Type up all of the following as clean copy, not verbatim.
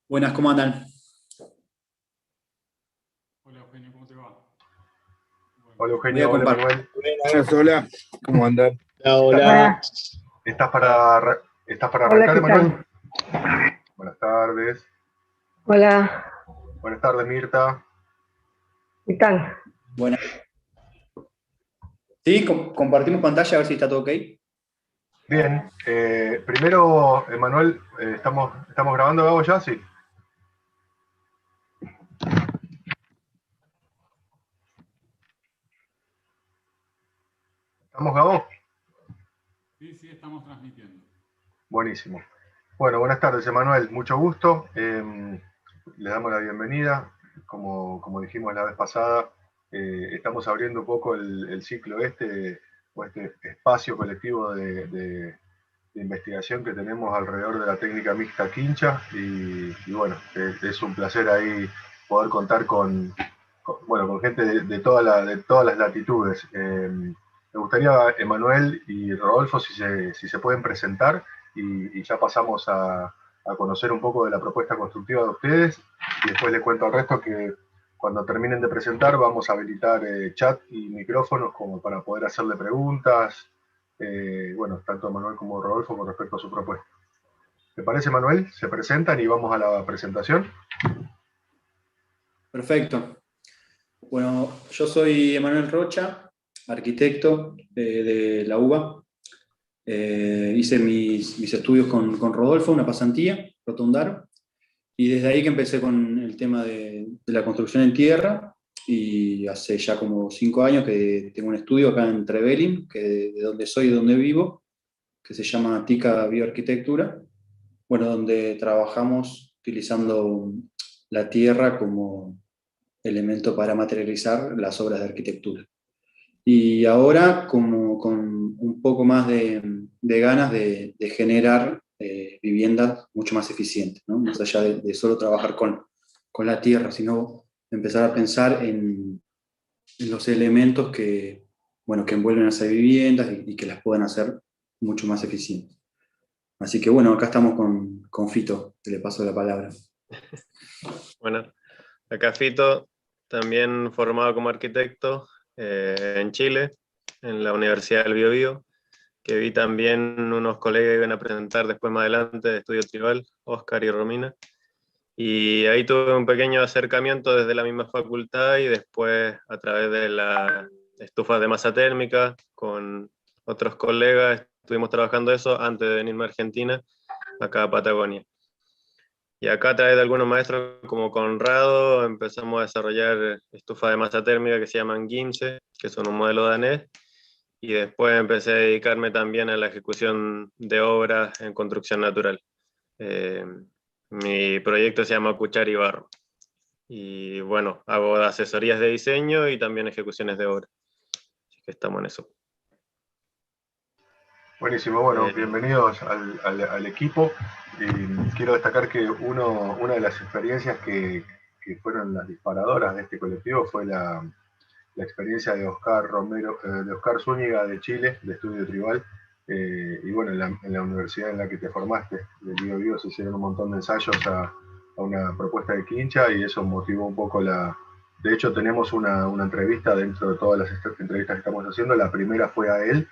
Buenas, ¿cómo andan? Hola Eugenio, ¿cómo te va? Hola Voy a Eugenio, hola compartir. Manuel. Buenas, hola, ¿cómo andan? Hola, hola. ¿Estás para Hola, arrancar, ¿qué Manuel? tal? Buenas tardes. Hola, Buenas tardes, Mirta. ¿qué tal? Buenas. Sí, compartimos pantalla a ver si está todo ok. Bien. Primero, Manuel, ¿estamos grabando, Gabo, ya? Sí. ¿Estamos, Gabo? Sí, estamos transmitiendo. Buenísimo. Bueno, buenas tardes, Emanuel. Mucho gusto. Le damos la bienvenida. Como dijimos la vez pasada, estamos abriendo un poco el ciclo o este espacio colectivo de investigación que tenemos alrededor de la técnica mixta quincha y bueno, es un placer ahí poder contar con gente de todas las latitudes. Me gustaría, Emanuel y Rodolfo, si se pueden presentar y ya pasamos a conocer un poco de la propuesta constructiva de ustedes y después les cuento al resto que cuando terminen de presentar vamos a habilitar chat y micrófonos como para poder hacerle preguntas, bueno, tanto Manuel como Rodolfo con respecto a su propuesta. ¿Te parece, Manuel? Se presentan y vamos a la presentación. Perfecto. Bueno, yo soy Emanuel Rocha, arquitecto de la UBA. Hice mis estudios con Rodolfo, una pasantía, Rotondaro, y desde ahí que empecé con el tema de la construcción en tierra, y hace ya como 5 años que tengo un estudio acá en Trevelin, que de donde soy y donde vivo, que se llama TICA Bioarquitectura, bueno, donde trabajamos utilizando la tierra como elemento para materializar las obras de arquitectura. Y ahora como con un poco más de ganas de generar viviendas mucho más eficientes, ¿no? Más allá de solo trabajar con la tierra, sino empezar a pensar en los elementos bueno, que envuelven a esas viviendas y que las puedan hacer mucho más eficientes. Así que bueno, acá estamos con Fito, que le paso la palabra. Bueno, acá Fito, también formado como arquitecto en Chile, en la Universidad del Biobío, que vi también unos colegas que iban a presentar después más adelante de Estudio Tribal, Oscar y Romina. Y ahí tuve un pequeño acercamiento desde la misma facultad y después a través de la estufa de masa térmica con otros colegas estuvimos trabajando eso antes de venirme a Argentina, acá a Patagonia. Y acá a través de algunos maestros como Conrado empezamos a desarrollar estufas de masa térmica que se llaman Ginse, que son un modelo danés, y después empecé a dedicarme también a la ejecución de obras en construcción natural. Mi proyecto se llama Cuchar y Barro. Y bueno, hago asesorías de diseño y también ejecuciones de obra. Así que estamos en eso. Buenísimo, bueno, bienvenidos al equipo. Quiero destacar que una de las experiencias que fueron las disparadoras de este colectivo fue la experiencia de Oscar Romero, de Oscar Zúñiga de Chile, de Estudio Tribal. Y bueno, en la universidad en la que te formaste, del Biobío, se hicieron un montón de ensayos a una propuesta de quincha y eso motivó un poco De hecho, tenemos una entrevista dentro de todas las entrevistas que estamos haciendo. La primera fue a él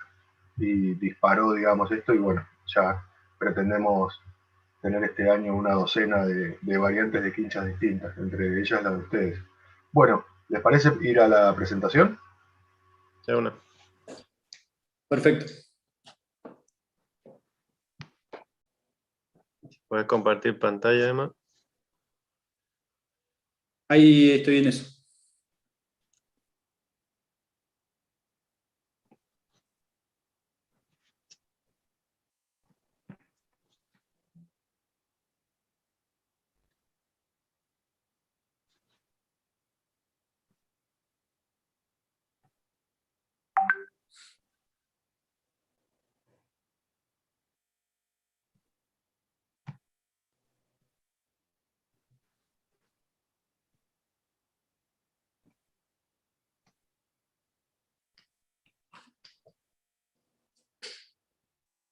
y disparó, digamos, esto y bueno, ya pretendemos tener este año una docena de variantes de quinchas distintas, entre ellas la de ustedes. Bueno, ¿les parece ir a la presentación? Sí, una. Perfecto. ¿Puedes compartir pantalla además? Ahí estoy en eso.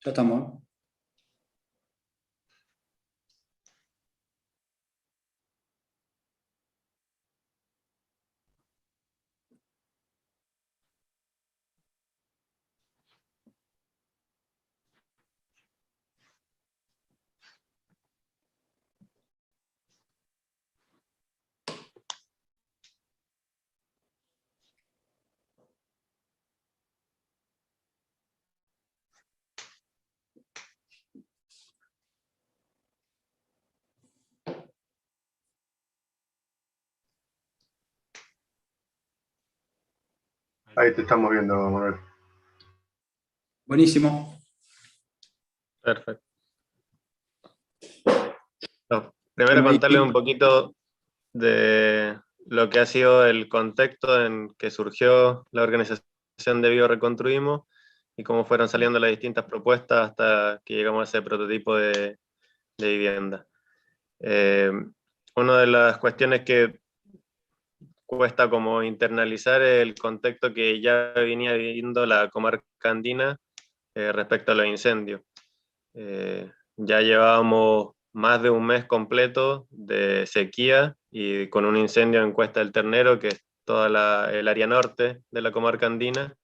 Ya estamos, ¿eh? Ahí te estamos viendo, Manuel. Buenísimo. Perfecto. No, primero Bueno, ahí- contarles un poquito de lo que ha sido el contexto en que surgió la organización de Bioreconstruimos y cómo fueron saliendo las distintas propuestas hasta que llegamos a ese prototipo de vivienda. Una de las cuestiones que cuesta como internalizar el contexto que ya venía viviendo la comarca andina respecto a los incendios. Ya llevábamos más de un mes completo de sequía y con un incendio en Cuesta del Ternero, que es toda el área norte de la comarca andina,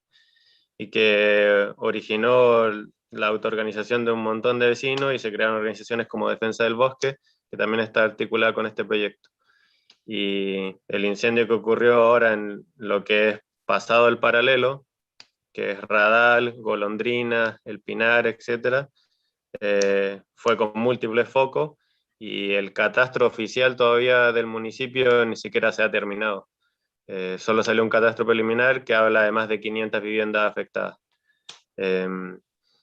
y que originó la autoorganización de un montón de vecinos y se crearon organizaciones como Defensa del Bosque, que también está articulada con este proyecto. Y el incendio que ocurrió ahora en lo que es Pasado el Paralelo, que es Radal, Golondrina, El Pinar, etc., fue con múltiples focos y el catastro oficial todavía del municipio ni siquiera se ha terminado. Solo salió un catastro preliminar que habla de más de 500 viviendas afectadas.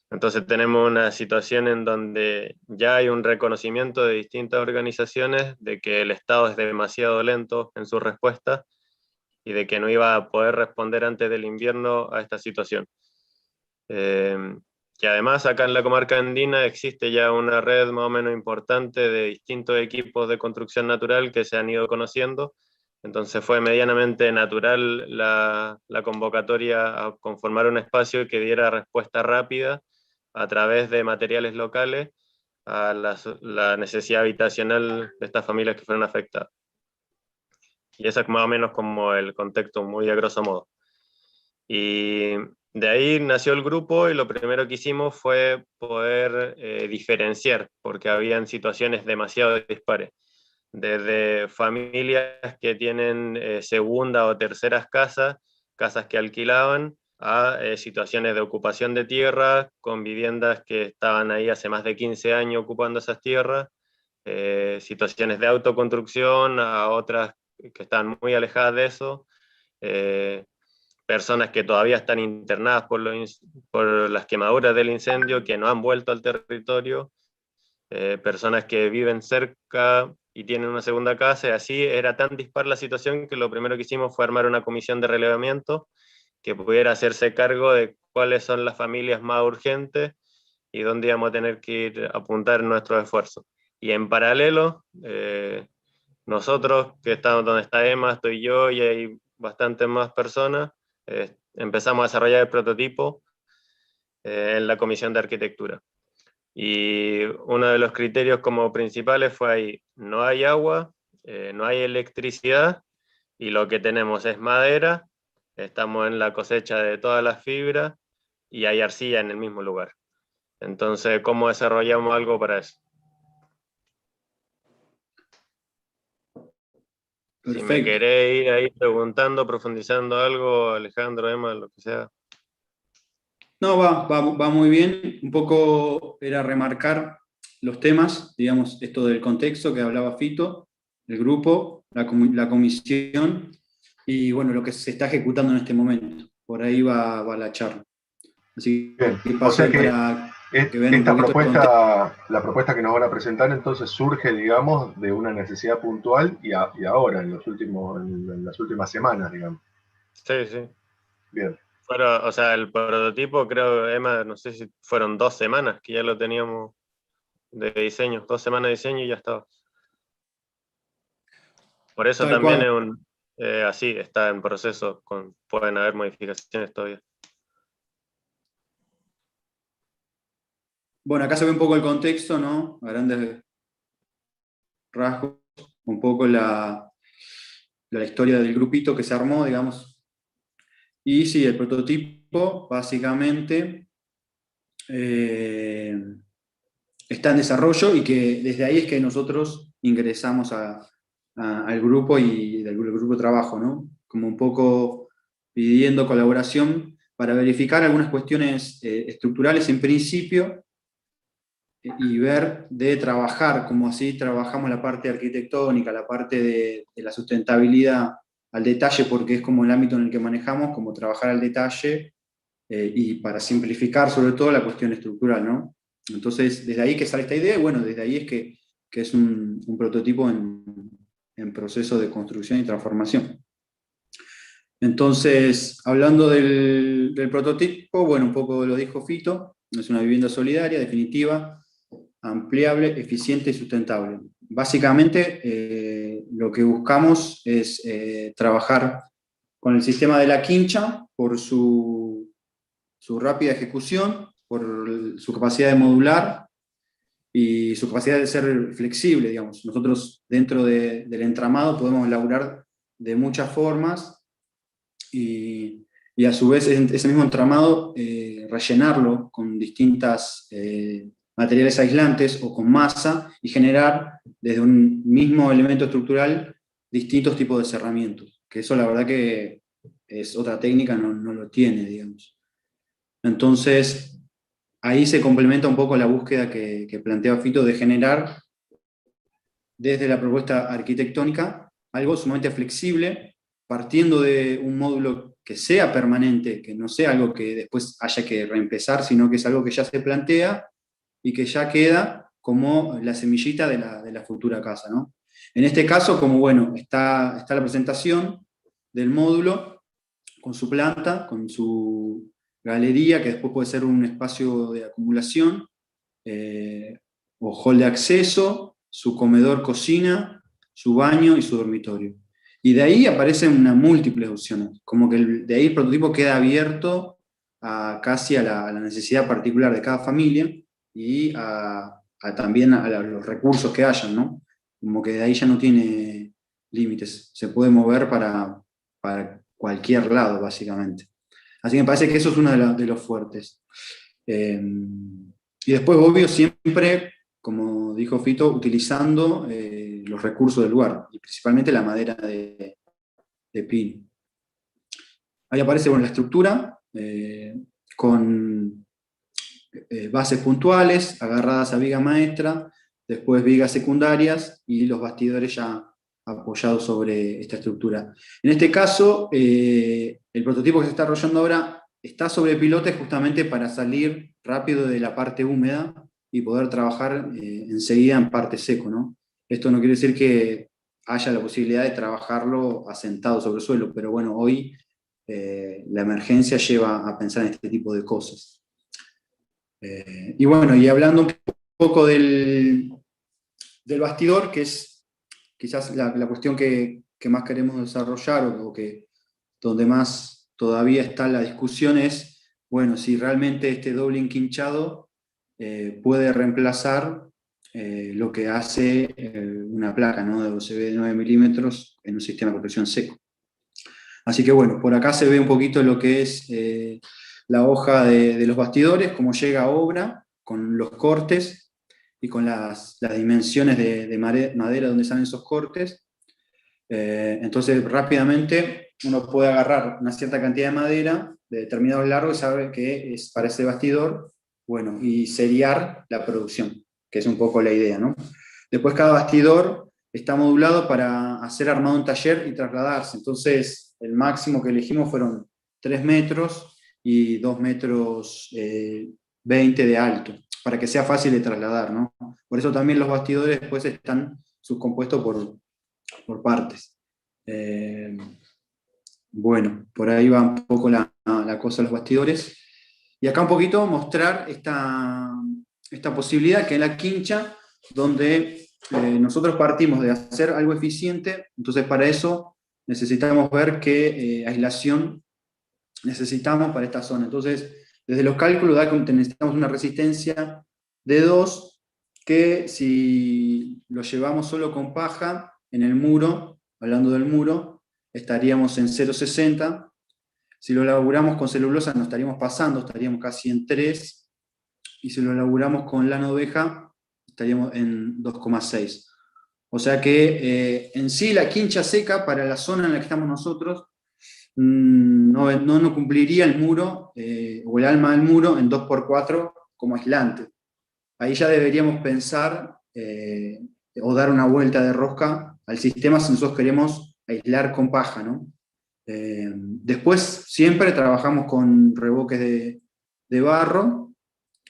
Entonces tenemos una situación en donde ya hay un reconocimiento de distintas organizaciones de que el Estado es demasiado lento en su respuesta y de que no iba a poder responder antes del invierno a esta situación. Que además acá en la comarca andina existe ya una red más o menos importante de distintos equipos de construcción natural que se han ido conociendo, entonces fue medianamente natural la convocatoria a conformar un espacio que diera respuesta rápida a través de materiales locales a la necesidad habitacional de estas familias que fueron afectadas. Y ese es más o menos como el contexto muy a grosso modo. Y de ahí nació el grupo y lo primero que hicimos fue poder diferenciar, porque habían situaciones demasiado dispares. Desde familias que tienen segunda o terceras casas, casas que alquilaban, a situaciones de ocupación de tierra, con viviendas que estaban ahí hace más de 15 años ocupando esas tierras, situaciones de autoconstrucción, a otras que están muy alejadas de eso, personas que todavía están internadas por las quemaduras del incendio, que no han vuelto al territorio, personas que viven cerca y tienen una segunda casa, y así era tan dispar la situación que lo primero que hicimos fue armar una comisión de relevamiento que pudiera hacerse cargo de cuáles son las familias más urgentes y dónde íbamos a tener que ir a apuntar nuestros esfuerzos. Y en paralelo, nosotros, que estamos donde está Emma, estoy yo y hay bastantes más personas, empezamos a desarrollar el prototipo en la comisión de arquitectura. Y uno de los criterios como principales fue ahí, no hay agua, no hay electricidad, y lo que tenemos es madera, estamos en la cosecha de todas las fibras, y hay arcilla en el mismo lugar. Entonces, ¿cómo desarrollamos algo para eso? Si me Perfecto. queréis ir ahí preguntando, profundizando algo, Alejandro, Emma, lo que sea. No, va muy bien. Un poco era remarcar los temas, digamos, esto del contexto que hablaba Fito, el grupo, la comisión y bueno, lo que se está ejecutando en este momento. Por ahí va la charla. Así Bien, que o paso sea ahí que para que vean un esta poquito el contexto. propuesta, la propuesta que nos van a presentar entonces surge, digamos, de una necesidad puntual y ahora, en las últimas semanas, digamos. Sí, sí. Bien, O sea, el prototipo creo, Emma, no sé si fueron 2 semanas que ya lo teníamos de diseño, 2 semanas de diseño y ya estaba. Por eso Tal también cual. es así, está en proceso, pueden haber modificaciones todavía. Bueno, acá se ve un poco el contexto, ¿no? A grandes rasgos, un poco la historia del grupito que se armó, digamos. Y sí, el prototipo básicamente está en desarrollo y que desde ahí es que nosotros ingresamos al grupo y del grupo de trabajo, ¿no? Como un poco pidiendo colaboración para verificar algunas cuestiones estructurales en principio y ver de trabajar, como así trabajamos la parte arquitectónica, la parte de la sustentabilidad al detalle porque es como el ámbito en el que manejamos, como trabajar al detalle y para simplificar sobre todo la cuestión estructural, ¿no? Entonces, desde ahí que sale esta idea, y bueno, desde ahí es que es un prototipo en proceso de construcción y transformación. Entonces, hablando del prototipo, bueno, un poco lo dijo Fito, es una vivienda solidaria, definitiva, ampliable, eficiente y sustentable. Básicamente, lo que buscamos es trabajar con el sistema de la quincha por su rápida ejecución, por su capacidad de modular y su capacidad de ser flexible, digamos. Nosotros dentro del entramado podemos elaborar de muchas formas y a su vez ese mismo entramado rellenarlo con distintas materiales aislantes o con masa y generar desde un mismo elemento estructural distintos tipos de cerramientos, que eso la verdad que es otra técnica, no lo tiene, digamos. Entonces, ahí se complementa un poco la búsqueda que planteaba Fito de generar desde la propuesta arquitectónica algo sumamente flexible, partiendo de un módulo que sea permanente, que no sea algo que después haya que reempezar, sino que es algo que ya se plantea y que ya queda como la semillita de la futura casa, ¿no? En este caso, como bueno, está la presentación del módulo con su planta, con su galería, que después puede ser un espacio de acumulación, o hall de acceso, su comedor, cocina, su baño y su dormitorio. Y de ahí aparecen una múltiples opciones, como que de ahí el prototipo queda abierto casi a la necesidad particular de cada familia y también a los recursos que hayan, ¿no? Como que de ahí ya no tiene límites, se puede mover para cualquier lado, básicamente. Así que me parece que eso es uno de los fuertes. Y después, obvio, siempre, como dijo Fito, utilizando los recursos del lugar, y principalmente la madera de pino. Ahí aparece bueno, la estructura, con bases puntuales, agarradas a viga maestra, después vigas secundarias, y los bastidores ya apoyados sobre esta estructura. En este caso, el prototipo que se está desarrollando ahora está sobre pilotes justamente para salir rápido de la parte húmeda y poder trabajar enseguida en parte seco, ¿no? Esto no quiere decir que haya la posibilidad de trabajarlo asentado sobre el suelo, pero bueno, hoy la emergencia lleva a pensar en este tipo de cosas. Y bueno, y hablando un poco del bastidor, que es quizás la cuestión que más queremos desarrollar o que donde más todavía está la discusión es, bueno, si realmente este doble enquinchado puede reemplazar lo que hace una placa, ¿no? De OCB de 9 milímetros en un sistema de construcción seco. Así que bueno, por acá se ve un poquito lo que es la hoja de los bastidores, cómo llega a obra, con los cortes y con las dimensiones de madera donde salen esos cortes. Entonces rápidamente uno puede agarrar una cierta cantidad de madera de determinado largo y saber que es para ese bastidor, bueno, y seriar la producción, que es un poco la idea, ¿no? Después cada bastidor está modulado para hacer armado en taller y trasladarse. Entonces el máximo que elegimos fueron 3 metros y 2 metros 20 de alto, para que sea fácil de trasladar, ¿no? Por eso también los bastidores después están subcompuestos por partes. Bueno, por ahí va un poco la cosa de los bastidores. Y acá un poquito mostrar esta posibilidad que es la quincha, donde nosotros partimos de hacer algo eficiente, entonces para eso necesitamos ver qué aislación necesitamos para esta zona. Entonces, desde los cálculos da que necesitamos una resistencia de 2, que si lo llevamos solo con paja, en el muro, hablando del muro, estaríamos en 0,60. Si lo laburamos con celulosa nos estaríamos pasando, estaríamos casi en 3. Y si lo laburamos con lana de oveja, estaríamos en 2,6. O sea que en sí la quincha seca para la zona en la que estamos nosotros no cumpliría el muro o el alma del muro en 2x4 como aislante. Ahí ya deberíamos pensar o dar una vuelta de rosca al sistema si nosotros queremos aislar con paja, ¿no? Después siempre trabajamos con revoques de barro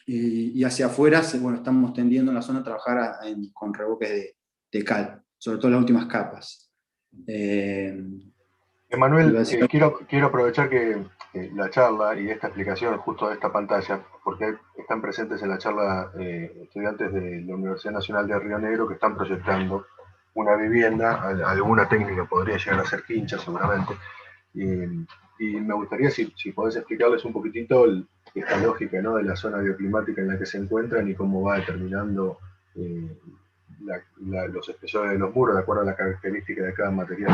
y hacia afuera, bueno, estamos tendiendo en la zona a trabajar con revoques de cal, sobre todo las últimas capas. Emanuel, quiero aprovechar que la charla y esta explicación justo de esta pantalla, porque están presentes en la charla estudiantes de la Universidad Nacional de Río Negro que están proyectando una vivienda, alguna técnica podría llegar a ser quincha seguramente, y me gustaría si podés explicarles un poquitito esta lógica, ¿no?, de la zona bioclimática en la que se encuentran y cómo va determinando los espesores de los muros de acuerdo a la característica de cada material.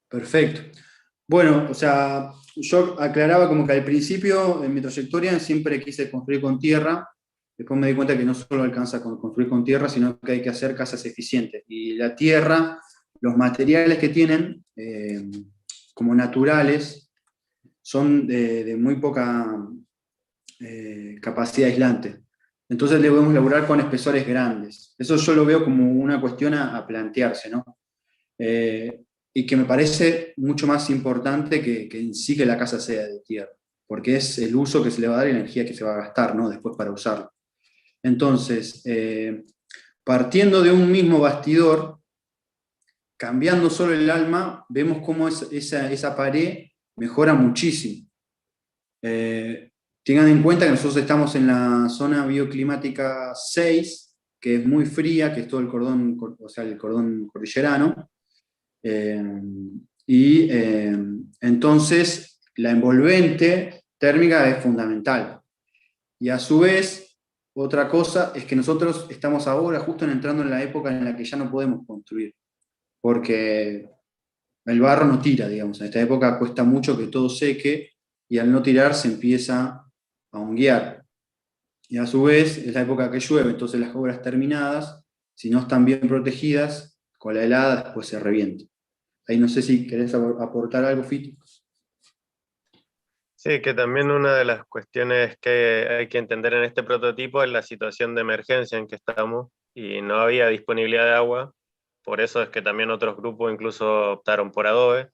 Perfecto. Bueno, o sea, yo aclaraba como que al principio en mi trayectoria siempre quise construir con tierra, después me di cuenta que no solo alcanza con construir con tierra, sino que hay que hacer casas eficientes. Y la tierra, los materiales que tienen como naturales, son de muy poca capacidad aislante. Entonces debemos laburar con espesores grandes. Eso yo lo veo como una cuestión a plantearse, ¿no? Y que me parece mucho más importante que en sí que la casa sea de tierra, porque es el uso que se le va a dar y la energía que se va a gastar, ¿no?, después para usarlo. Entonces, partiendo de un mismo bastidor, cambiando solo el alma, vemos cómo esa pared mejora muchísimo. Tengan en cuenta que nosotros estamos en la zona bioclimática 6, que es muy fría, que es todo el cordón, o sea, el cordón cordillerano. Entonces la envolvente térmica es fundamental. Y a su vez, otra cosa es que nosotros estamos ahora justo entrando en la época en la que ya no podemos construir, porque el barro no tira, digamos. En esta época cuesta mucho que todo seque y al no tirar se empieza a honguear. Y a su vez es la época que llueve, entonces las obras terminadas, si no están bien protegidas, con la helada después se revientan. Ahí no sé si querés aportar algo, Fito. Sí, que también una de las cuestiones que hay que entender en este prototipo es la situación de emergencia en que estamos y no había disponibilidad de agua, por eso es que también otros grupos incluso optaron por adobe.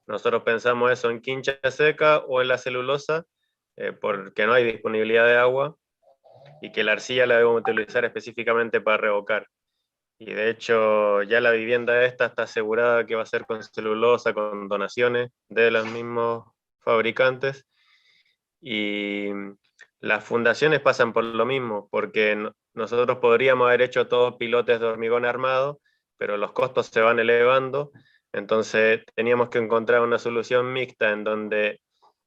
Nosotros pensamos eso en quincha seca o en la celulosa, porque no hay disponibilidad de agua y que la arcilla la debemos utilizar específicamente para revocar. Y de hecho ya la vivienda esta está asegurada que va a ser con celulosa, con donaciones de los mismos fabricantes. Y las fundaciones pasan por lo mismo, porque nosotros podríamos haber hecho todos pilotes de hormigón armado, pero los costos se van elevando, entonces teníamos que encontrar una solución mixta en donde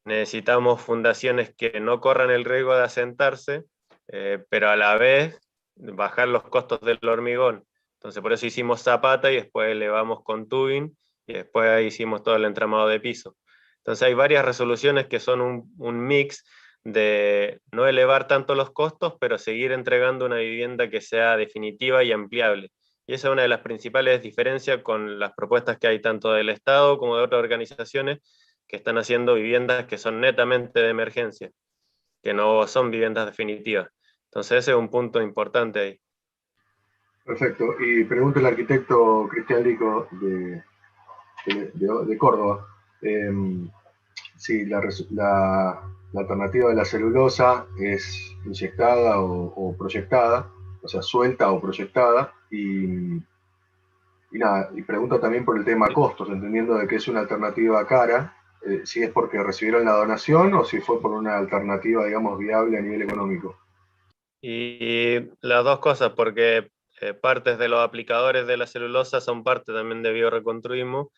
necesitamos fundaciones que no corran el riesgo de asentarse, pero a la vez bajar los costos del hormigón. Entonces por eso hicimos zapata y después elevamos con tubing y después ahí hicimos todo el entramado de piso. Entonces hay varias resoluciones que son un mix de no elevar tanto los costos, pero seguir entregando una vivienda que sea definitiva y ampliable. Y esa es una de las principales diferencias con las propuestas que hay tanto del Estado como de otras organizaciones que están haciendo viviendas que son netamente de emergencia, que no son viviendas definitivas. Entonces ese es un punto importante ahí. Perfecto. Y pregunta el arquitecto Cristian Lico de Córdoba. Si la alternativa de la celulosa es inyectada o proyectada, o sea, suelta o proyectada, y pregunta también por el tema costos, entendiendo de que es una alternativa cara, si es porque recibieron la donación o si fue por una alternativa, digamos, viable a nivel económico. Y las dos cosas, porque partes de los aplicadores de la celulosa son parte también de Bioreconstruimos,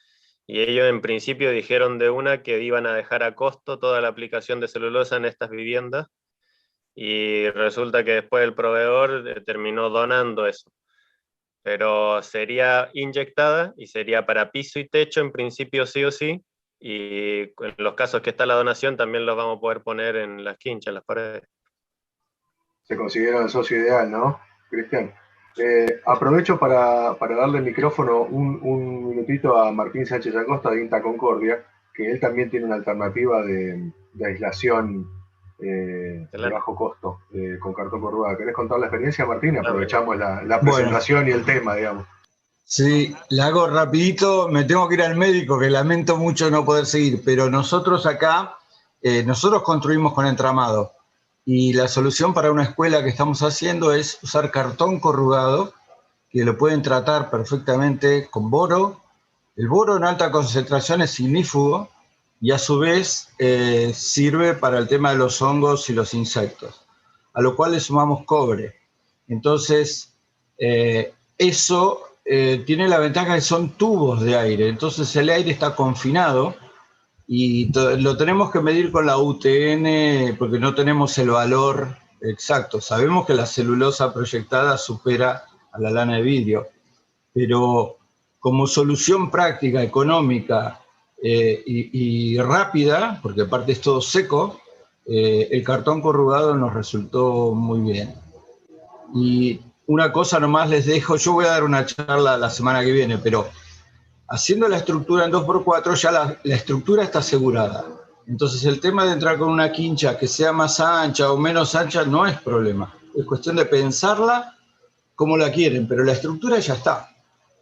y ellos en principio dijeron de una que iban a dejar a costo toda la aplicación de celulosa en estas viviendas, y resulta que después el proveedor terminó donando eso. Pero sería inyectada y sería para piso y techo en principio sí o sí, y en los casos que está la donación también los vamos a poder poner en las quinchas, en las paredes. Se considera el socio ideal, ¿no, Cristian? Aprovecho para darle el micrófono un minutito a Martín Sánchez Acosta de INTA Concordia, que él también tiene una alternativa de aislación de bajo costo con cartón corrugado. ¿Querés contar la experiencia, Martín? Aprovechamos la presentación y el tema, digamos. Sí, la hago rapidito, me tengo que ir al médico, que lamento mucho no poder seguir, pero nosotros acá, nosotros construimos con entramado y la solución para una escuela que estamos haciendo es usar cartón corrugado, que lo pueden tratar perfectamente con boro. El boro en alta concentración es ignífugo y a su vez sirve para el tema de los hongos y los insectos, a lo cual le sumamos cobre. Entonces, eso tiene la ventaja que son tubos de aire, entonces el aire está confinado y lo tenemos que medir con la UTN porque no tenemos el valor exacto. Sabemos que la celulosa proyectada supera a la lana de vidrio, pero como solución práctica, económica y rápida, porque aparte es todo seco, el cartón corrugado nos resultó muy bien. Y una cosa nomás les dejo, yo voy a dar una charla la semana que viene, pero haciendo la estructura en 2x4 ya la estructura está asegurada. Entonces el tema de entrar con una quincha que sea más ancha o menos ancha no es problema. Es cuestión de pensarla como la quieren, pero la estructura ya está.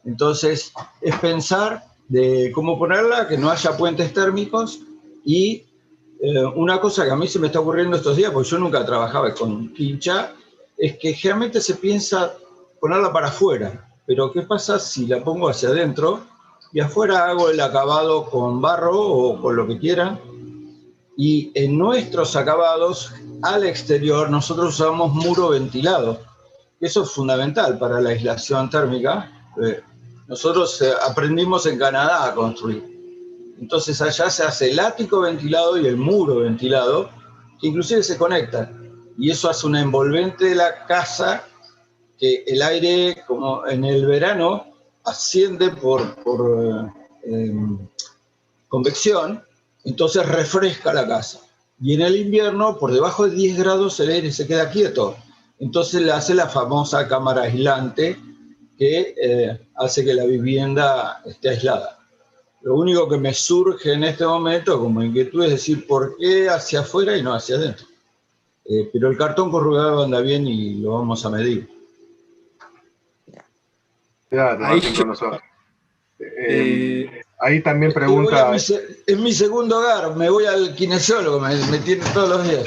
Entonces es pensar de cómo ponerla, que no haya puentes térmicos y una cosa que a mí se me está ocurriendo estos días, porque yo nunca trabajaba con quincha, es que generalmente se piensa ponerla para afuera, pero ¿qué pasa si la pongo hacia adentro y afuera hago el acabado con barro o con lo que quieran? Y en nuestros acabados, al exterior, nosotros usamos muro ventilado. Eso es fundamental para la aislación térmica. Nosotros aprendimos en Canadá a construir. Entonces allá se hace el ático ventilado y el muro ventilado, que inclusive se conectan. Y eso hace una envolvente de la casa que el aire, como en el verano, asciende por convección, entonces refresca la casa. Y en el invierno, por debajo de 10 grados, el aire se queda quieto. Entonces le hace la famosa cámara aislante que hace que la vivienda esté aislada. Lo único que me surge en este momento como inquietud es decir, ¿por qué hacia afuera y no hacia adentro? Pero el cartón corrugado anda bien y lo vamos a medir. Quédate, Martín, con nosotros. Ahí también pregunta... Es mi segundo hogar, me voy al kinesiólogo, me tiene todos los días.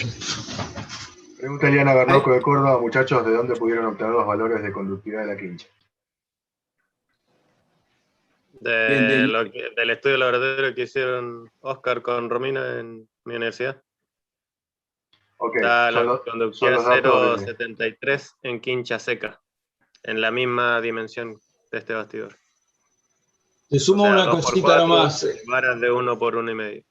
Pregunta Eliana Garnoco de Córdoba, muchachos, ¿de dónde pudieron obtener los valores de conductividad de la quincha? Del estudio laboratorio que hicieron Oscar con Romina en mi universidad. Okay. Está la conductividad 0,73 en quincha seca, en la misma dimensión de este bastidor. Te sumo una cosita nomás. Varas de 1 por 1,5.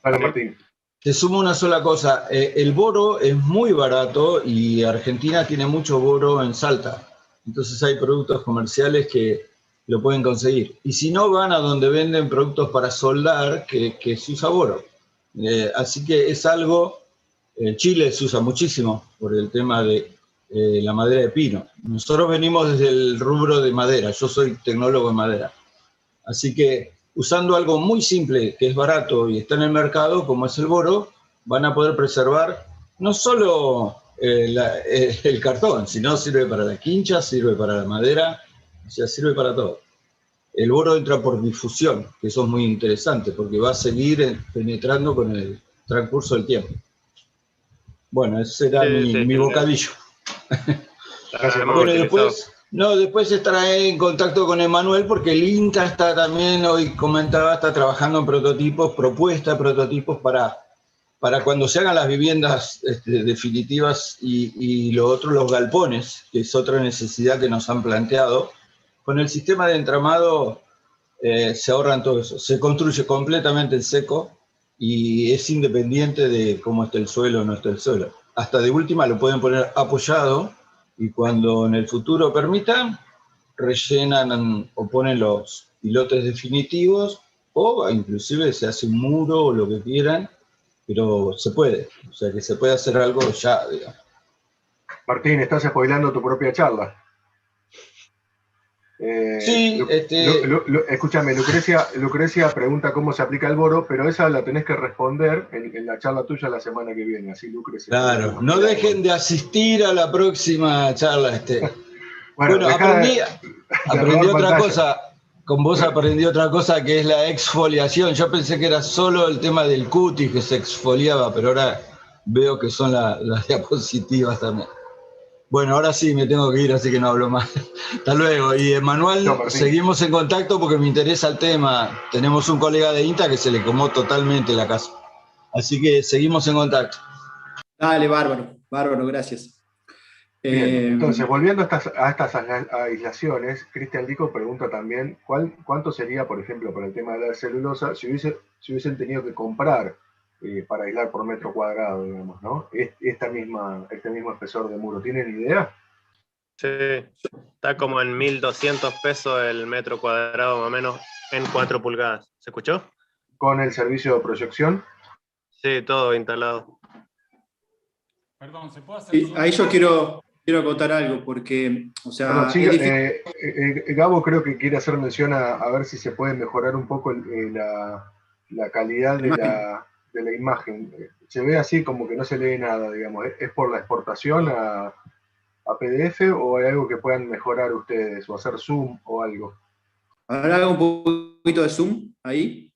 Vale, Martín. Te sumo una sola cosa. El boro es muy barato y Argentina tiene mucho boro en Salta. Entonces hay productos comerciales que lo pueden conseguir. Y si no, van a donde venden productos para soldar que se usa boro. Así que es algo... En Chile se usa muchísimo por el tema de la madera de pino. Nosotros venimos desde el rubro de madera. Yo soy tecnólogo en madera. Así que usando algo muy simple, que es barato y está en el mercado, como es el boro, van a poder preservar no solo el cartón, sino sirve para la quincha, sirve para la madera, o sea, sirve para todo. El boro entra por difusión, que eso es muy interesante, porque va a seguir penetrando con el transcurso del tiempo. Bueno, ese era mi bocadillo. Gracias, bueno, después estaré en contacto con Emanuel, porque el INTA está también, hoy comentaba, está trabajando en prototipos, propuestas de prototipos para cuando se hagan las viviendas definitivas y lo otro, los galpones, que es otra necesidad que nos han planteado. Con el sistema de entramado se ahorran todo eso, se construye completamente en seco y es independiente de cómo esté el suelo o no esté el suelo. Hasta de última lo pueden poner apoyado y cuando en el futuro permitan, rellenan o ponen los pilotes definitivos o inclusive se hace un muro o lo que quieran, pero se puede, o sea que se puede hacer algo ya, digamos. Martín, estás spoilando tu propia charla. Sí, escúchame, Lucrecia pregunta cómo se aplica el boro, pero esa la tenés que responder en la charla tuya la semana que viene, así Lucrecia. Claro, no dejen de asistir a la próxima charla. Bueno, aprendí robar otra pantalla. cosa. Con vos aprendí otra cosa que es la exfoliación. Yo pensé que era solo el tema del cutis que se exfoliaba, pero ahora veo que son las diapositivas también. Bueno, ahora sí me tengo que ir, así que no hablo más. Hasta luego. Y Emanuel, Chao, Martín. seguimos en contacto porque me interesa el tema. Tenemos un colega de INTA que se le quemó totalmente la casa. Así que seguimos en contacto. Dale, bárbaro, bárbaro, gracias. Bien, entonces, volviendo a estas aislaciones, Cristian Lico pregunta también cuánto sería, por ejemplo, para el tema de la celulosa, si hubiesen tenido que comprar para aislar por metro cuadrado, digamos, ¿no? Este mismo espesor de muro. ¿Tienen idea? Sí, está como en 1.200 pesos el metro cuadrado, más o menos, en 4 pulgadas. ¿Se escuchó? ¿Con el servicio de proyección? Sí, todo instalado. Perdón, ¿se puede hacer Y zoom? ahí yo quiero acotar algo, porque, o sea, Perdón, sí, es difícil. Gabo creo que quiere hacer mención a ver si se puede mejorar un poco la calidad de la imagen. Se ve así como que no se lee nada, digamos. ¿Es por la exportación a PDF o hay algo que puedan mejorar ustedes o hacer zoom o algo? ¿Habrá un poquito de zoom ahí?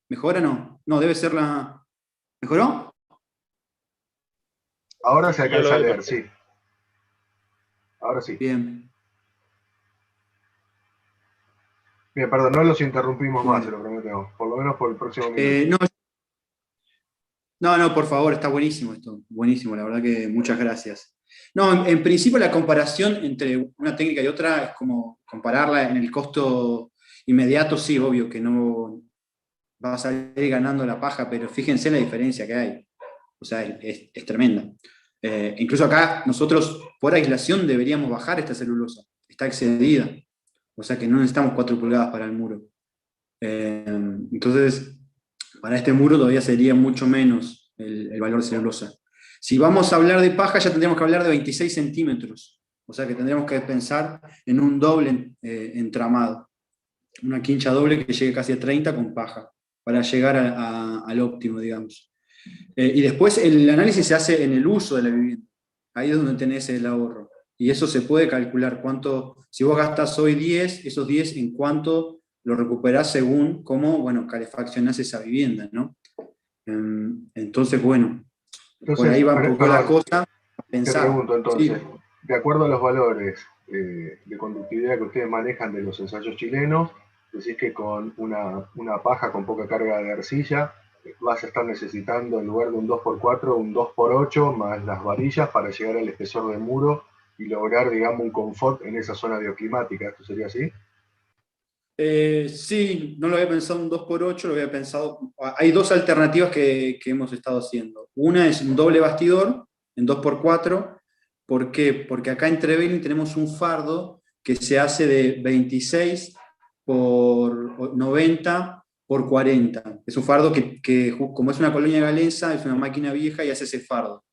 ¿Mejora o no? No, debe ser la... ¿Mejoró? Ahora se Yo lo alcanza a veo leer, perfecto. sí. Ahora sí. Bien. Bien, perdón, no los interrumpimos más, Bueno. se lo prometemos. Por lo menos por el próximo minuto. No, por favor, está buenísimo esto. Buenísimo, la verdad que muchas gracias. No, en principio la comparación entre una técnica y otra es como compararla en el costo inmediato, sí, obvio que no va a salir ganando la paja, pero fíjense en la diferencia que hay. O sea, es tremenda. Incluso acá nosotros por aislación deberíamos bajar esta celulosa. Está excedida. O sea que no necesitamos 4 pulgadas para el muro. Entonces, para este muro todavía sería mucho menos el valor de celulosa. Si vamos a hablar de paja, ya tendríamos que hablar de 26 centímetros. O sea que tendríamos que pensar en un doble entramado. Una quincha doble que llegue casi a 30 con paja, para llegar al óptimo, digamos. Y después el análisis se hace en el uso de la vivienda. Ahí es donde tenés el ahorro. Y eso se puede calcular cuánto, si vos gastás hoy 10, esos 10 en cuánto lo recuperás según cómo, bueno, calefaccionás esa vivienda, ¿no? Entonces, bueno, por Entonces, ahí va un poco la perdón, cosa a te pensar. pregunto entonces, Sí. de acuerdo a los valores de conductividad que ustedes manejan de los ensayos chilenos, decís que con una paja con poca carga de arcilla vas a estar necesitando en lugar de un 2x4, un 2x8 más las varillas para llegar al espesor del muro y lograr, digamos, un confort en esa zona bioclimática. ¿Esto sería así? Sí, no lo había pensado un 2x8, lo había pensado. Hay dos alternativas que hemos estado haciendo. Una es un doble bastidor en 2x4. ¿Por qué? Porque acá en Trevelin tenemos un fardo que se hace de 26 por 90 por 40. Es un fardo que como es una colonia galense, es una máquina vieja y hace ese fardo.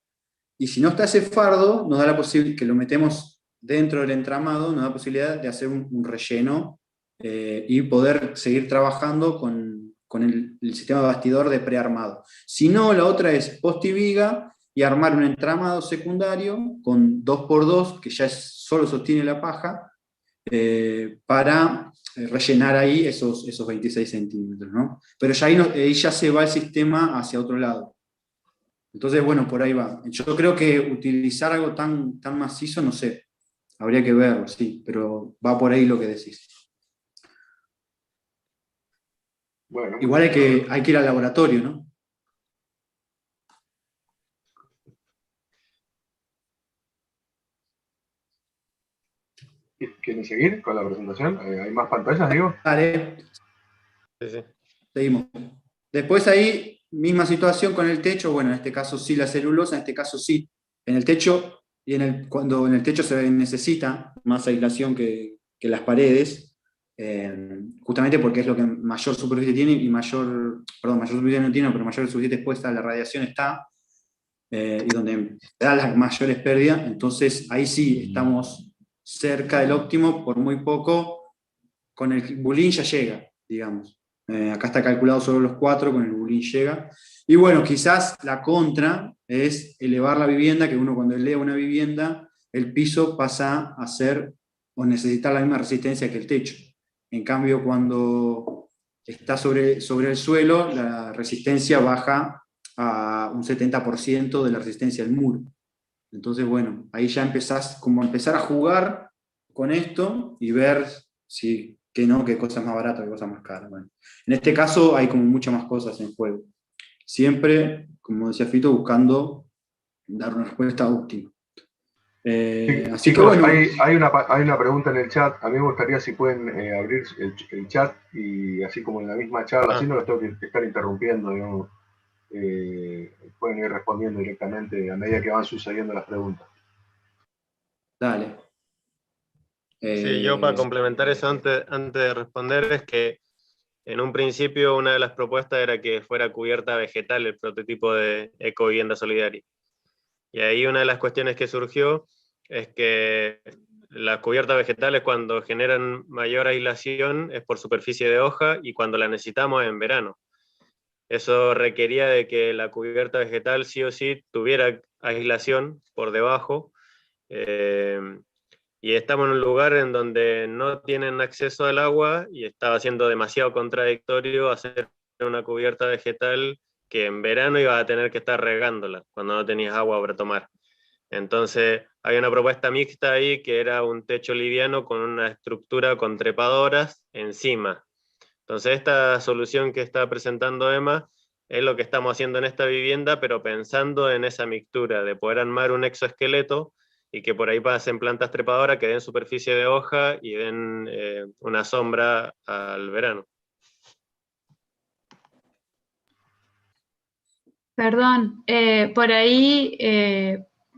Y si no está ese fardo, nos da la posibilidad, que lo metemos dentro del entramado, nos da la posibilidad de hacer un relleno y poder seguir trabajando con el sistema de bastidor de prearmado. Si no, la otra es post y viga y armar un entramado secundario con 2x2, que ya solo sostiene la paja, para rellenar ahí esos 26 centímetros, ¿no? Pero ya ahí ya se va el sistema hacia otro lado. Entonces, bueno, por ahí va. Yo creo que utilizar algo tan macizo, no sé, habría que verlo, sí, pero va por ahí lo que decís. Bueno, Igual hay que ir al laboratorio, ¿no? ¿quieren seguir con la presentación? ¿Hay más pantallas, digo? Vale, Sí, sí. seguimos. Después ahí, misma situación con el techo, bueno, en este caso sí la celulosa, en este caso sí. En el techo, cuando en el techo se necesita más aislación que las paredes, justamente porque es lo que mayor superficie tiene y mayor superficie no tiene, pero mayor superficie expuesta a la radiación está, y donde se da las mayores pérdidas, entonces ahí sí estamos cerca del óptimo, por muy poco, con el bulín ya llega, digamos. Acá está calculado solo los 4, con el bulín llega. Y bueno, quizás la contra es elevar la vivienda, que uno cuando eleva una vivienda, el piso pasa a ser o necesitar la misma resistencia que el techo. En cambio, cuando está sobre el suelo, la resistencia baja a un 70% de la resistencia del muro. Entonces, bueno, ahí ya empezás como a empezar a jugar con esto y ver si, qué cosas más baratas, qué cosas más caras. Bueno, en este caso hay como muchas más cosas en juego. Siempre, como decía Fito, buscando dar una respuesta óptima. Así Chicos, que bueno. hay una pregunta en el chat. A mí me gustaría si pueden abrir el chat y así como en la misma charla, así no los tengo que estar interrumpiendo, digamos. Pueden ir respondiendo directamente a medida que van sucediendo las preguntas. Dale. Sí, yo para complementar eso antes de responder es que en un principio una de las propuestas era que fuera cubierta vegetal el prototipo de ecovivienda solidaria. Y ahí una de las cuestiones que surgió es que las cubiertas vegetales cuando generan mayor aislación es por superficie de hoja y cuando la necesitamos es en verano. Eso requería de que la cubierta vegetal sí o sí tuviera aislación por debajo, y estamos en un lugar en donde no tienen acceso al agua y estaba siendo demasiado contradictorio hacer una cubierta vegetal que en verano ibas a tener que estar regándola cuando no tenías agua para tomar. Entonces había una propuesta mixta ahí que era un techo liviano con una estructura con trepadoras encima. Entonces esta solución que está presentando Emma es lo que estamos haciendo en esta vivienda, pero pensando en esa mixtura de poder armar un exoesqueleto y que por ahí pasen plantas trepadoras que den superficie de hoja y den una sombra al verano. Perdón, por ahí,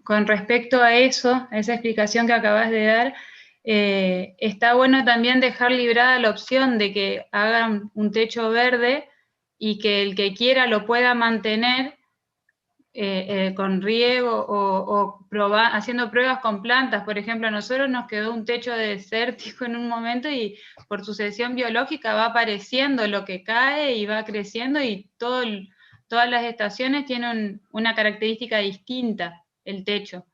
con respecto a eso, a esa explicación que acabas de dar, está bueno también dejar librada la opción de que hagan un techo verde y que el que quiera lo pueda mantener con riego o haciendo pruebas con plantas. Por ejemplo, a nosotros nos quedó un techo desértico en un momento y por sucesión biológica va apareciendo lo que cae y va creciendo y todas las estaciones tienen una característica distinta, el techo.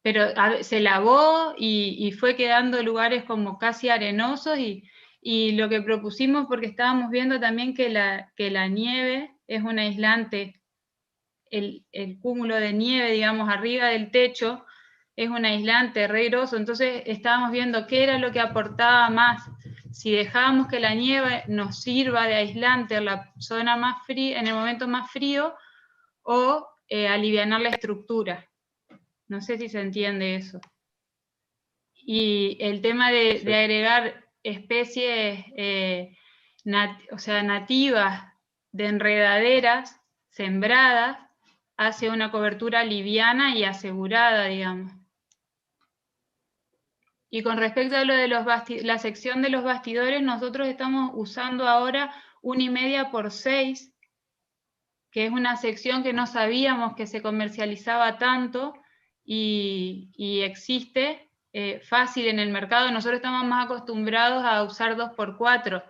Pero se lavó y fue quedando lugares como casi arenosos y lo que propusimos, porque estábamos viendo también que la nieve es un aislante, el cúmulo de nieve, digamos, arriba del techo es un aislante re grosso, entonces estábamos viendo qué era lo que aportaba más, si dejábamos que la nieve nos sirva de aislante en la zona más fría, en el momento más frío, o alivianar la estructura. No sé si se entiende eso. Y el tema de agregar especies nativas de enredaderas sembradas hace una cobertura liviana y asegurada, digamos. Y con respecto a lo de la sección de los bastidores, nosotros estamos usando ahora 1,5 por 6, que es una sección que no sabíamos que se comercializaba tanto y existe fácil en el mercado. Nosotros estamos más acostumbrados a usar 2x4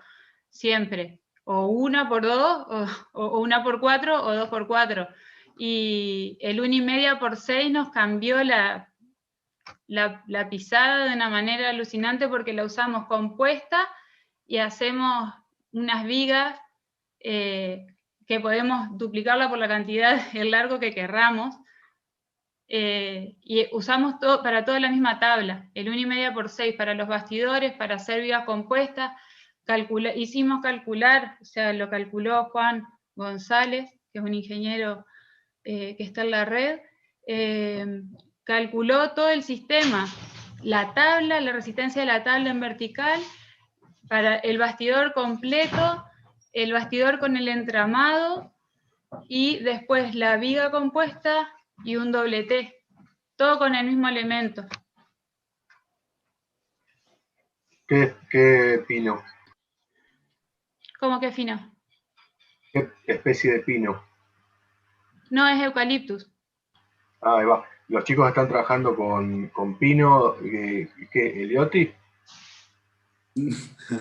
siempre, o 1x2, o 1x4, o 2x4. Y el 1,5 por 6 nos cambió la pisada de una manera alucinante porque la usamos compuesta y hacemos unas vigas que podemos duplicarla por la cantidad, el largo que querramos, y usamos para toda la misma tabla, el 1,5 por 6 para los bastidores, para hacer vigas compuestas. Hicimos calcular, o sea, lo calculó Juan González, que es un ingeniero que está en la red, calculó todo el sistema, la tabla, la resistencia de la tabla en vertical, para el bastidor completo, el bastidor con el entramado, y después la viga compuesta y un doble T, todo con el mismo elemento. ¿Qué pino? ¿Cómo que fino? ¿Qué especie de pino? No, es eucaliptus. Ah, ahí va. Los chicos están trabajando con pino, ¿qué? ¿Elioti?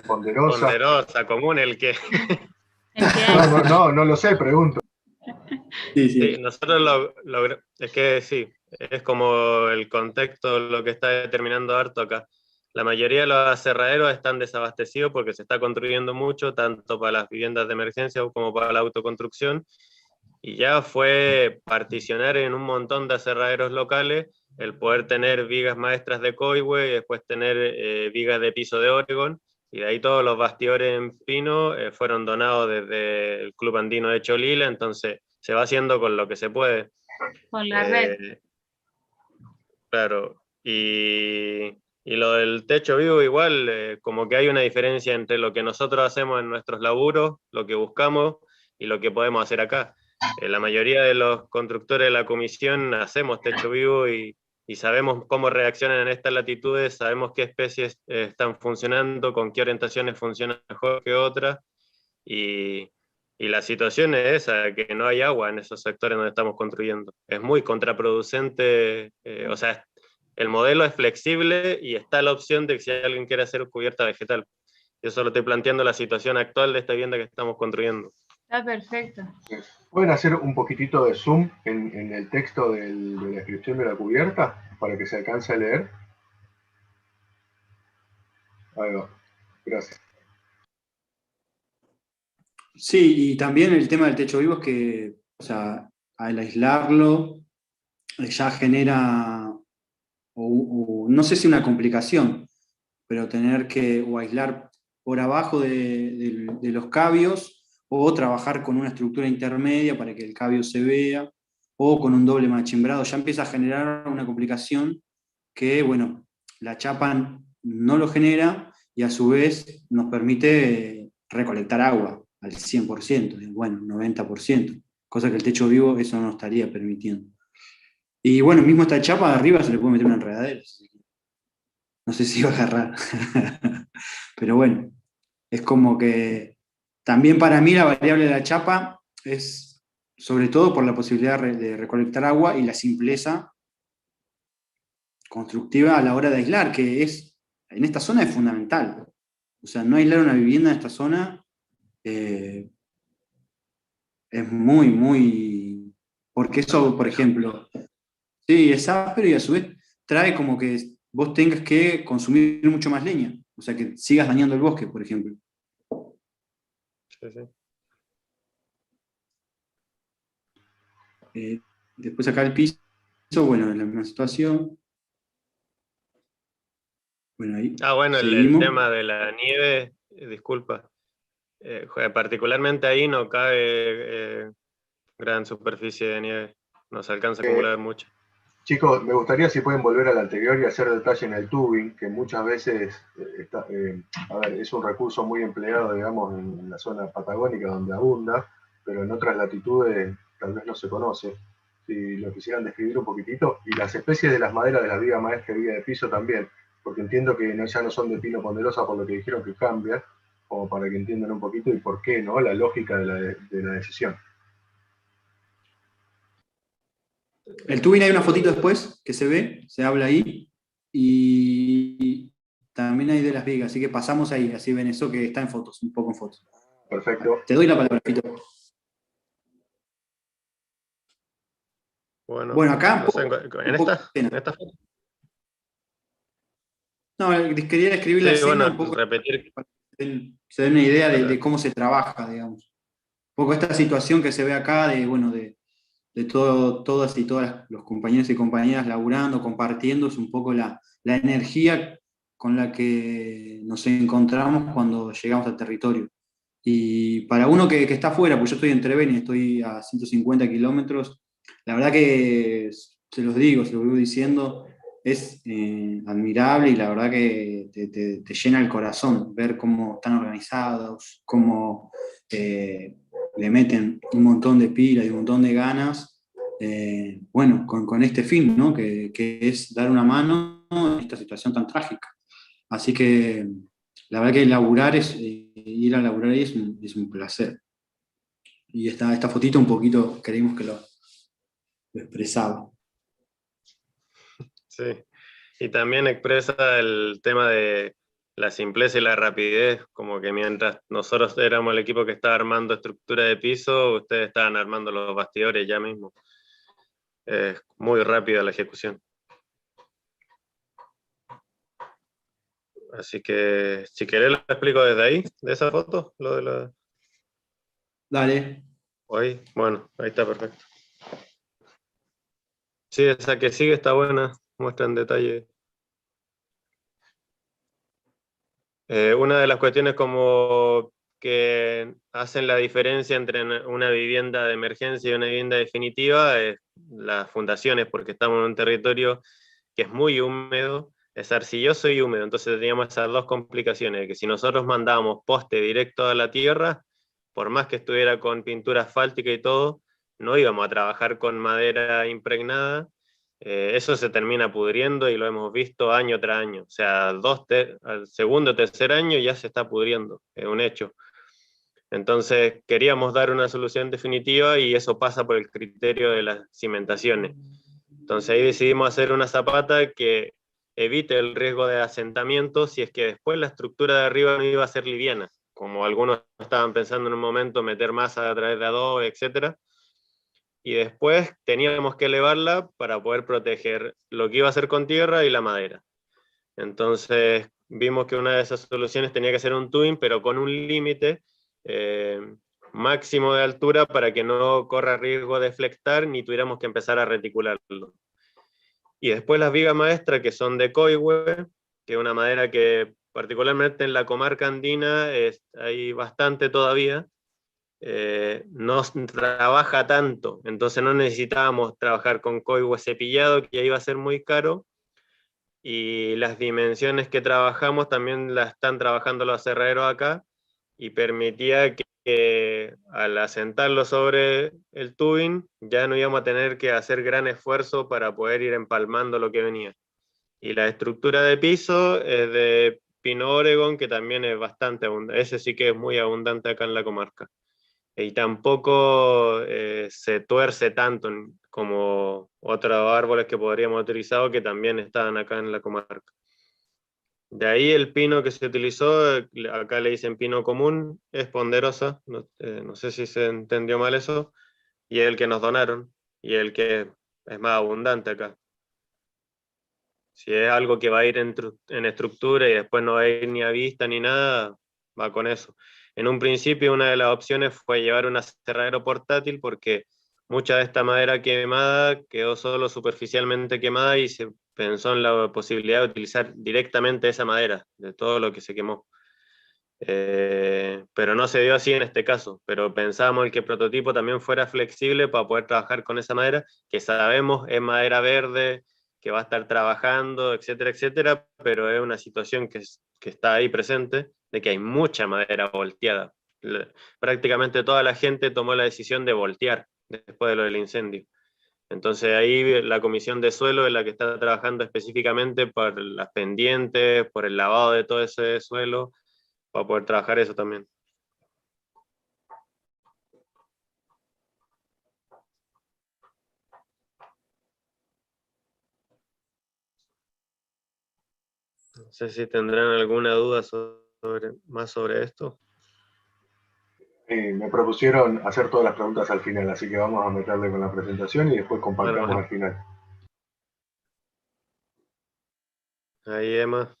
Ponderosa. Ponderosa, común, el que... No lo sé, pregunto. Sí, nosotros es que sí, es como el contexto lo que está determinando harto acá. la mayoría de los aserraderos están desabastecidos porque se está construyendo mucho, tanto para las viviendas de emergencia como para la autoconstrucción, y ya fue particionar en un montón de aserraderos locales el poder tener vigas maestras de Coihue y después tener vigas de piso de Oregon, y de ahí todos los bastidores en pino fueron donados desde el Club Andino de Cholila, entonces se va haciendo con lo que se puede. Con la red. Claro, y lo del techo vivo igual, como que hay una diferencia entre lo que nosotros hacemos en nuestros laburos, lo que buscamos y lo que podemos hacer acá. La mayoría de los constructores de la comisión hacemos techo vivo y sabemos cómo reaccionan en estas latitudes, sabemos qué especies están funcionando, con qué orientaciones funcionan mejor que otras, y la situación es esa, que no hay agua en esos sectores donde estamos construyendo. Es muy contraproducente, o sea, el modelo es flexible y está la opción de que si alguien quiere hacer cubierta vegetal. Yo solo estoy planteando la situación actual de esta vivienda que estamos construyendo. Está perfecto. ¿Pueden hacer un poquitito de zoom en el texto de la descripción de la cubierta para que se alcance a leer? Ahí va. Gracias. Sí, y también el tema del techo vivo es que, o sea, al aislarlo ya genera, no sé si una complicación, pero tener que o aislar por abajo de los cabios, o trabajar con una estructura intermedia para que el cabio se vea, o con un doble machimbrado, ya empieza a generar una complicación que, bueno, la chapa no lo genera y a su vez nos permite recolectar agua al 100%, bueno, 90%, cosa que el techo vivo eso no estaría permitiendo. Y bueno, mismo esta chapa de arriba se le puede meter una enredadera. No sé si va a agarrar. Pero bueno, es como que también para mí la variable de la chapa es sobre todo por la posibilidad de recolectar agua y la simpleza constructiva a la hora de aislar, que es, en esta zona es fundamental. O sea, no aislar una vivienda en esta zona es muy, muy... Porque eso, por ejemplo, sí, es áspero y a su vez trae como que vos tengas que consumir mucho más leña. O sea, que sigas dañando el bosque, por ejemplo. Sí, sí. Después acá el piso, bueno, en la misma situación. Bueno, ahí Bueno, el seguimos. tema de la nieve, disculpa, particularmente ahí no cabe gran superficie de nieve, no se alcanza a acumular mucho. Chicos, me gustaría si pueden volver al anterior y hacer detalle en el tubing, que muchas veces es un recurso muy empleado, digamos, en la zona patagónica donde abunda, pero en otras latitudes tal vez no se conoce. Si lo quisieran describir un poquitito, y las especies de las maderas de las vigas maestras y viga de piso también, porque entiendo que ya no son de pino ponderosa por lo que dijeron que cambian, como para que entiendan un poquito y por qué, ¿no? La lógica de la decisión. El tubing hay una fotito después que se ve, se habla ahí, y también hay de las vigas, así que pasamos ahí, así ven eso que está en fotos, un poco en fotos. Perfecto. Te doy la palabra, Fito. Bueno, acá... no sé, ¿en esta foto? No, quería describir la escena bueno, un poco, repetir. para que se den una idea de cómo se trabaja, digamos. Un poco esta situación que se ve acá, de todas y todas los compañeros y compañeras laburando, compartiendo, es un poco la energía con la que nos encontramos cuando llegamos al territorio. Y para uno que está afuera, pues yo estoy en Treven y estoy a 150 kilómetros, la verdad que se los voy diciendo, es admirable y la verdad que te llena el corazón ver cómo están organizados, cómo le meten un montón de pila y un montón de ganas, con este fin, ¿no? que es dar una mano en esta situación tan trágica. Así que la verdad que ir a laburar ahí es un placer. Y esta fotito un poquito creímos que lo expresaba. Sí, y también expresa el tema de la simpleza y la rapidez, como que mientras nosotros éramos el equipo que estaba armando estructura de piso, ustedes estaban armando los bastidores ya mismo. Es muy rápida la ejecución. Así que, si querés, lo explico desde ahí, de esa foto, lo de la... Dale. Ahí, bueno, ahí está perfecto. Sí, esa que sigue está buena, muestra en detalle. Una de las cuestiones como que hacen la diferencia entre una vivienda de emergencia y una vivienda definitiva es las fundaciones, porque estamos en un territorio que es muy húmedo, es arcilloso y húmedo, entonces teníamos esas dos complicaciones, de que si nosotros mandábamos poste directo a la tierra, por más que estuviera con pintura asfáltica y todo, no íbamos a trabajar con madera impregnada. Eso se termina pudriendo y lo hemos visto año tras año. O sea, al segundo o tercer año ya se está pudriendo, es un hecho. Entonces queríamos dar una solución definitiva y eso pasa por el criterio de las cimentaciones. Entonces ahí decidimos hacer una zapata que evite el riesgo de asentamiento si es que después la estructura de arriba no iba a ser liviana, como algunos estaban pensando en un momento meter masa a través de adobe, etcétera. Y después teníamos que elevarla para poder proteger lo que iba a hacer con tierra y la madera. Entonces vimos que una de esas soluciones tenía que ser un tubing, pero con un límite máximo de altura para que no corra riesgo de flectar ni tuviéramos que empezar a reticularlo. Y después las vigas maestras, que son de coihue, que es una madera que particularmente en la comarca andina hay bastante todavía, no trabaja tanto, entonces no necesitábamos trabajar con coihue cepillado, que ya iba a ser muy caro, y las dimensiones que trabajamos también las están trabajando los aserraderos acá, y permitía que al asentarlo sobre el tubing ya no íbamos a tener que hacer gran esfuerzo para poder ir empalmando lo que venía. Y la estructura de piso es de pino Oregon, que también es bastante abundante, ese sí que es muy abundante acá en la comarca. Y tampoco se tuerce tanto como otros árboles que podríamos utilizar que también estaban acá en la comarca. De ahí el pino que se utilizó, acá le dicen pino común, es ponderosa, no sé si se entendió mal eso, y es el que nos donaron, y el que es más abundante acá. Si es algo que va a ir en estructura y después no va a ir ni a vista ni nada, va con eso. En un principio una de las opciones fue llevar un aserradero portátil porque mucha de esta madera quemada quedó solo superficialmente quemada y se pensó en la posibilidad de utilizar directamente esa madera, de todo lo que se quemó. Pero no se dio así en este caso, pero pensábamos que el prototipo también fuera flexible para poder trabajar con esa madera, que sabemos es madera verde, que va a estar trabajando, etcétera, etcétera, pero es una situación que está ahí presente, de que hay mucha madera volteada. Prácticamente toda la gente tomó la decisión de voltear después de lo del incendio. Entonces ahí la comisión de suelo es la que está trabajando específicamente por las pendientes, por el lavado de todo ese suelo, para poder trabajar eso también. No sé si tendrán alguna duda más sobre esto. Me propusieron hacer todas las preguntas al final, así que vamos a meterle con la presentación y después compactamos Bueno, al final. ahí Emma.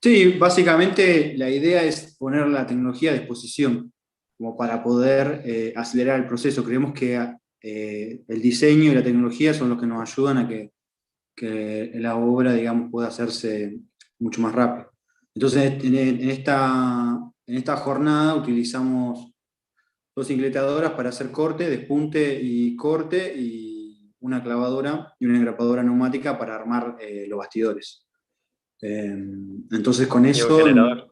Sí, básicamente la idea es poner la tecnología a disposición, como para poder acelerar el proceso. Creemos que el diseño y la tecnología son los que nos ayudan a que la obra, digamos, pueda hacerse mucho más rápido. Entonces, en esta jornada utilizamos 2 incletadoras para hacer corte, despunte y corte, y una clavadora y una engrapadora neumática para armar los bastidores. Entonces con Y un eso, generador.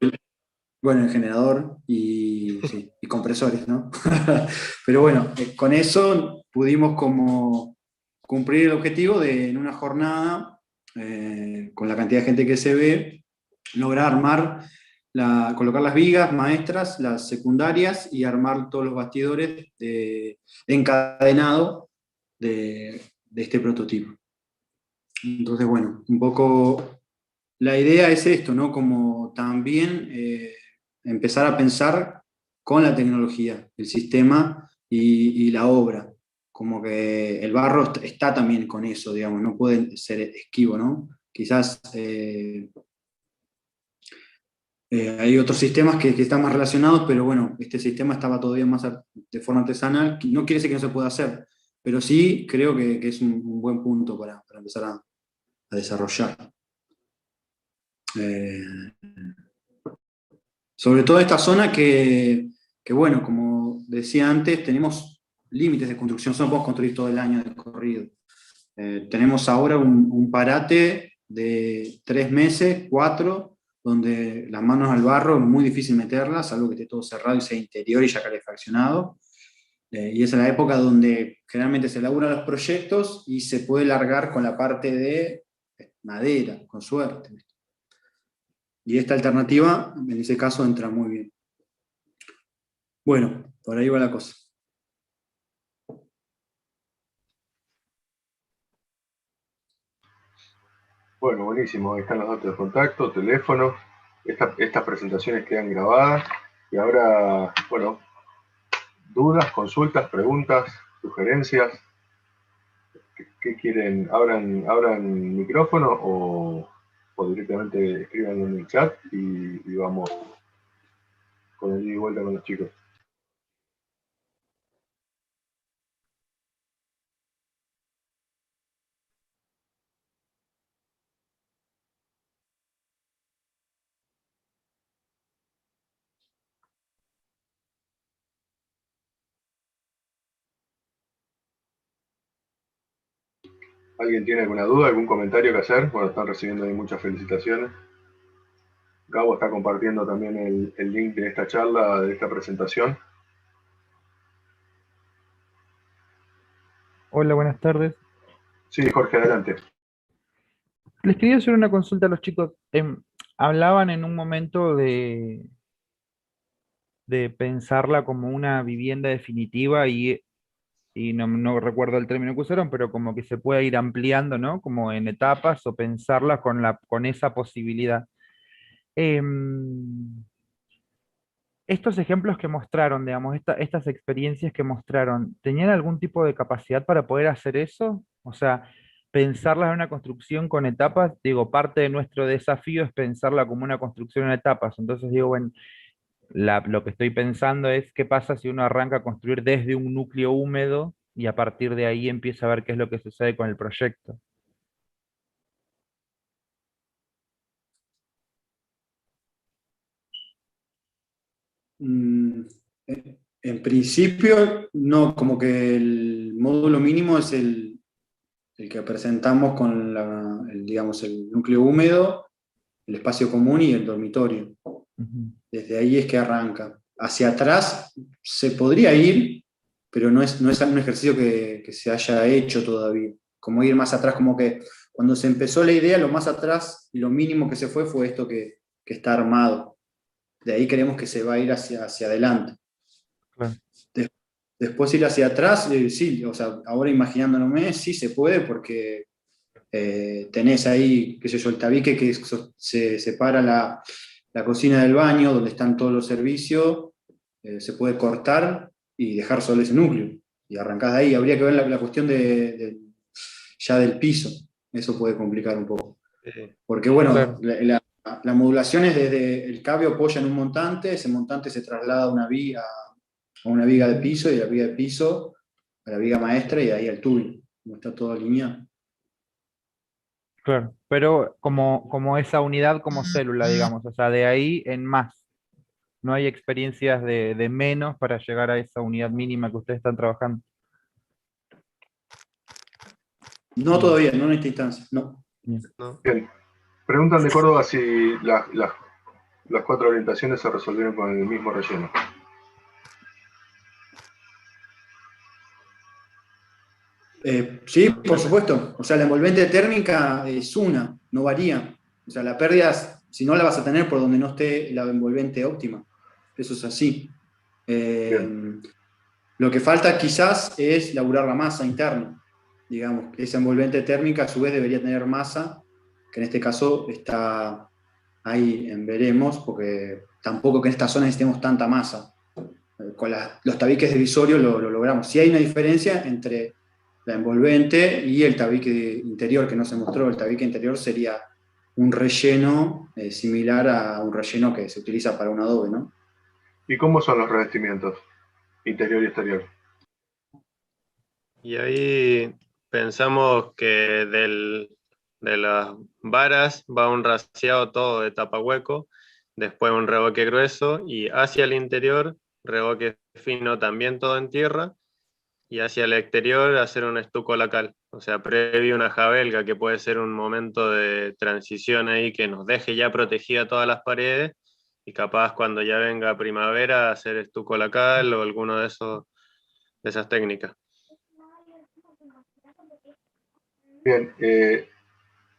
bueno, el generador sí, y compresores, ¿no? Pero bueno, con eso pudimos como cumplir el objetivo de en una jornada, con la cantidad de gente que se ve, lograr armar, colocar las vigas maestras, las secundarias, y armar todos los bastidores de encadenado de este prototipo. Entonces, bueno, un poco la idea es esto, ¿no? Como también empezar a pensar con la tecnología, el sistema y la obra. Como que el barro está también con eso, digamos, no puede ser esquivo, ¿no? Quizás Hay otros sistemas que están más relacionados, pero bueno, este sistema estaba todavía más de forma artesanal. No quiere decir que no se pueda hacer, pero sí creo que es un buen punto para empezar a desarrollar. Sobre todo esta zona que, bueno, como decía antes, tenemos límites de construcción, solo podemos construir todo el año de corrido. Tenemos ahora un parate de 3 meses, 4, donde las manos al barro es muy difícil meterlas, salvo que esté todo cerrado y sea interior y ya calefaccionado. Y esa es la época donde generalmente se elaboran los proyectos y se puede largar con la parte de madera, con suerte. Y esta alternativa, en ese caso, entra muy bien. Bueno, por ahí va la cosa. Bueno, buenísimo. Ahí están los datos de contacto, teléfono. Estas presentaciones quedan grabadas. Y ahora, bueno, dudas, consultas, preguntas, sugerencias. ¿Qué quieren? ¿Abran micrófono o directamente escriban en el chat y vamos con el ida y vuelta con los chicos? ¿Alguien tiene alguna duda, algún comentario que hacer? Bueno, están recibiendo ahí muchas felicitaciones. Gabo está compartiendo también el link de esta charla, de esta presentación. Hola, buenas tardes. Sí, Jorge, adelante. Les quería hacer una consulta a los chicos. Hablaban en un momento de pensarla como una vivienda definitiva y no recuerdo el término que usaron, pero como que se puede ir ampliando, ¿no? Como en etapas o pensarla con esa posibilidad. Em, Estos ejemplos que mostraron, digamos, estas experiencias que mostraron, ¿tenían algún tipo de capacidad para poder hacer eso? O sea, pensarla en una construcción con etapas, digo, parte de nuestro desafío es pensarla como una construcción en etapas. Entonces digo, bueno, lo que estoy pensando es qué pasa si uno arranca a construir desde un núcleo húmedo y a partir de ahí empieza a ver qué es lo que sucede con el proyecto. En principio, no, como que el módulo mínimo es el que presentamos con digamos, el núcleo húmedo, el espacio común y el dormitorio. Ujú. Desde ahí es que arranca. Hacia atrás se podría ir, pero no es un ejercicio que se haya hecho todavía. Como ir más atrás, como que cuando se empezó la idea, lo más atrás y lo mínimo que se fue esto que está armado. De ahí creemos que se va a ir hacia adelante. Claro. Después ir hacia atrás, sí, o sea, ahora imaginándome, sí se puede porque tenés ahí, qué sé yo, el tabique que se separa la cocina del baño, donde están todos los servicios, se puede cortar y dejar solo ese núcleo. Y arrancás de ahí. Habría que ver la cuestión ya del piso. Eso puede complicar un poco. Porque bueno, Claro. la modulación es desde el cable apoya en un montante, ese montante se traslada a una viga de piso, y de la viga de piso a la viga maestra y de ahí al tubo. Como está todo alineado. Claro, pero como esa unidad como célula, digamos, o sea, de ahí en más. No hay experiencias de menos para llegar a esa unidad mínima que ustedes están trabajando. No Bien. todavía, no en esta instancia, no. ¿No? Bien. Preguntan de Córdoba si las 4 orientaciones se resolvieron con el mismo relleno. Sí, por supuesto. O sea, la envolvente térmica es una, no varía. O sea, la pérdida, si no la vas a tener por donde no esté la envolvente óptima. Eso es así. Lo que falta quizás es laburar la masa interna. Digamos, esa envolvente térmica a su vez debería tener masa, que en este caso está ahí en veremos, porque tampoco que en esta zona necesitemos tanta masa. Con los tabiques divisorios lo logramos. Sí hay una diferencia entre la envolvente y el tabique interior que no se mostró. El tabique interior sería un relleno similar a un relleno que se utiliza para un adobe, ¿no? ¿Y cómo son los revestimientos, interior y exterior? Y ahí pensamos que de las varas va un raseado todo de tapahueco, después un revoque grueso, y hacia el interior, revoque fino también todo en tierra, y hacia el exterior hacer un estuco lacal, o sea, previo una jabelga, que puede ser un momento de transición ahí que nos deje ya protegida todas las paredes, y capaz cuando ya venga primavera hacer estuco lacal o alguno de esas técnicas. Bien,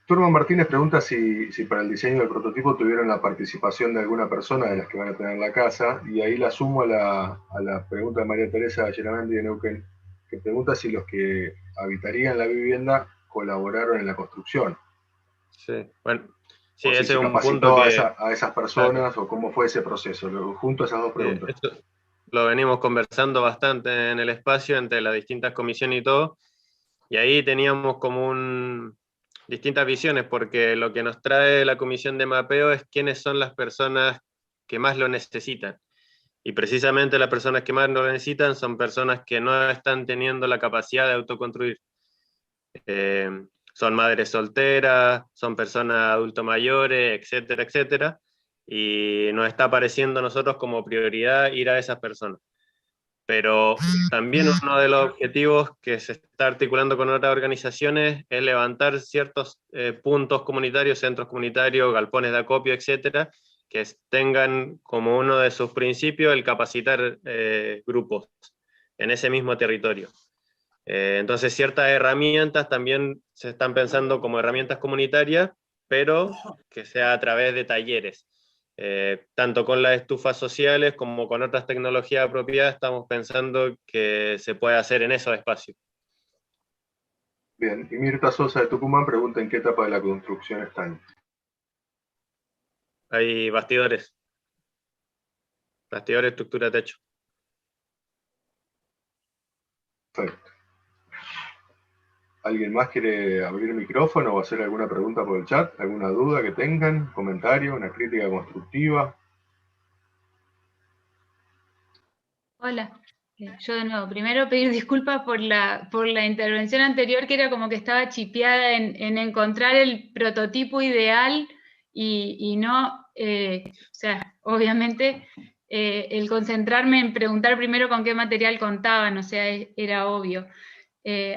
Turman Martínez pregunta si para el diseño del prototipo tuvieron la participación de alguna persona de las que van a tener la casa, y ahí la sumo a la pregunta de María Teresa Geramendi de Neuquén, que pregunta si los que habitarían la vivienda colaboraron en la construcción. Sí, bueno, sí, o si ese se es un capacitó punto que... a esas personas, o cómo fue ese proceso, junto a esas dos preguntas. esto lo venimos conversando bastante en el espacio entre las distintas comisiones y todo, y ahí teníamos como distintas visiones, porque lo que nos trae la comisión de mapeo es quiénes son las personas que más lo necesitan. Y precisamente las personas que más lo necesitan son personas que no están teniendo la capacidad de autoconstruir. Son madres solteras, son personas adultos mayores, etcétera, etcétera. Y nos está pareciendo a nosotros como prioridad ir a esas personas. Pero también uno de los objetivos que se está articulando con otras organizaciones es levantar ciertos puntos comunitarios, centros comunitarios, galpones de acopio, etcétera, que tengan como uno de sus principios el capacitar grupos en ese mismo territorio. Entonces ciertas herramientas también se están pensando como herramientas comunitarias, pero que sea a través de talleres. Tanto con las estufas sociales como con otras tecnologías apropiadas, estamos pensando que se puede hacer en esos espacios. Bien, y Mirta Sosa de Tucumán pregunta en qué etapa de la construcción están. Hay bastidores, estructura, techo. Perfecto. ¿Alguien más quiere abrir el micrófono o hacer alguna pregunta por el chat? ¿Alguna duda que tengan? ¿Comentario? ¿Una crítica constructiva? Hola, yo de nuevo, primero pedir disculpas por la intervención anterior, que era como que estaba chipeada en encontrar el prototipo ideal y no, o sea, obviamente el concentrarme en preguntar primero con qué material contaban, o sea, era obvio.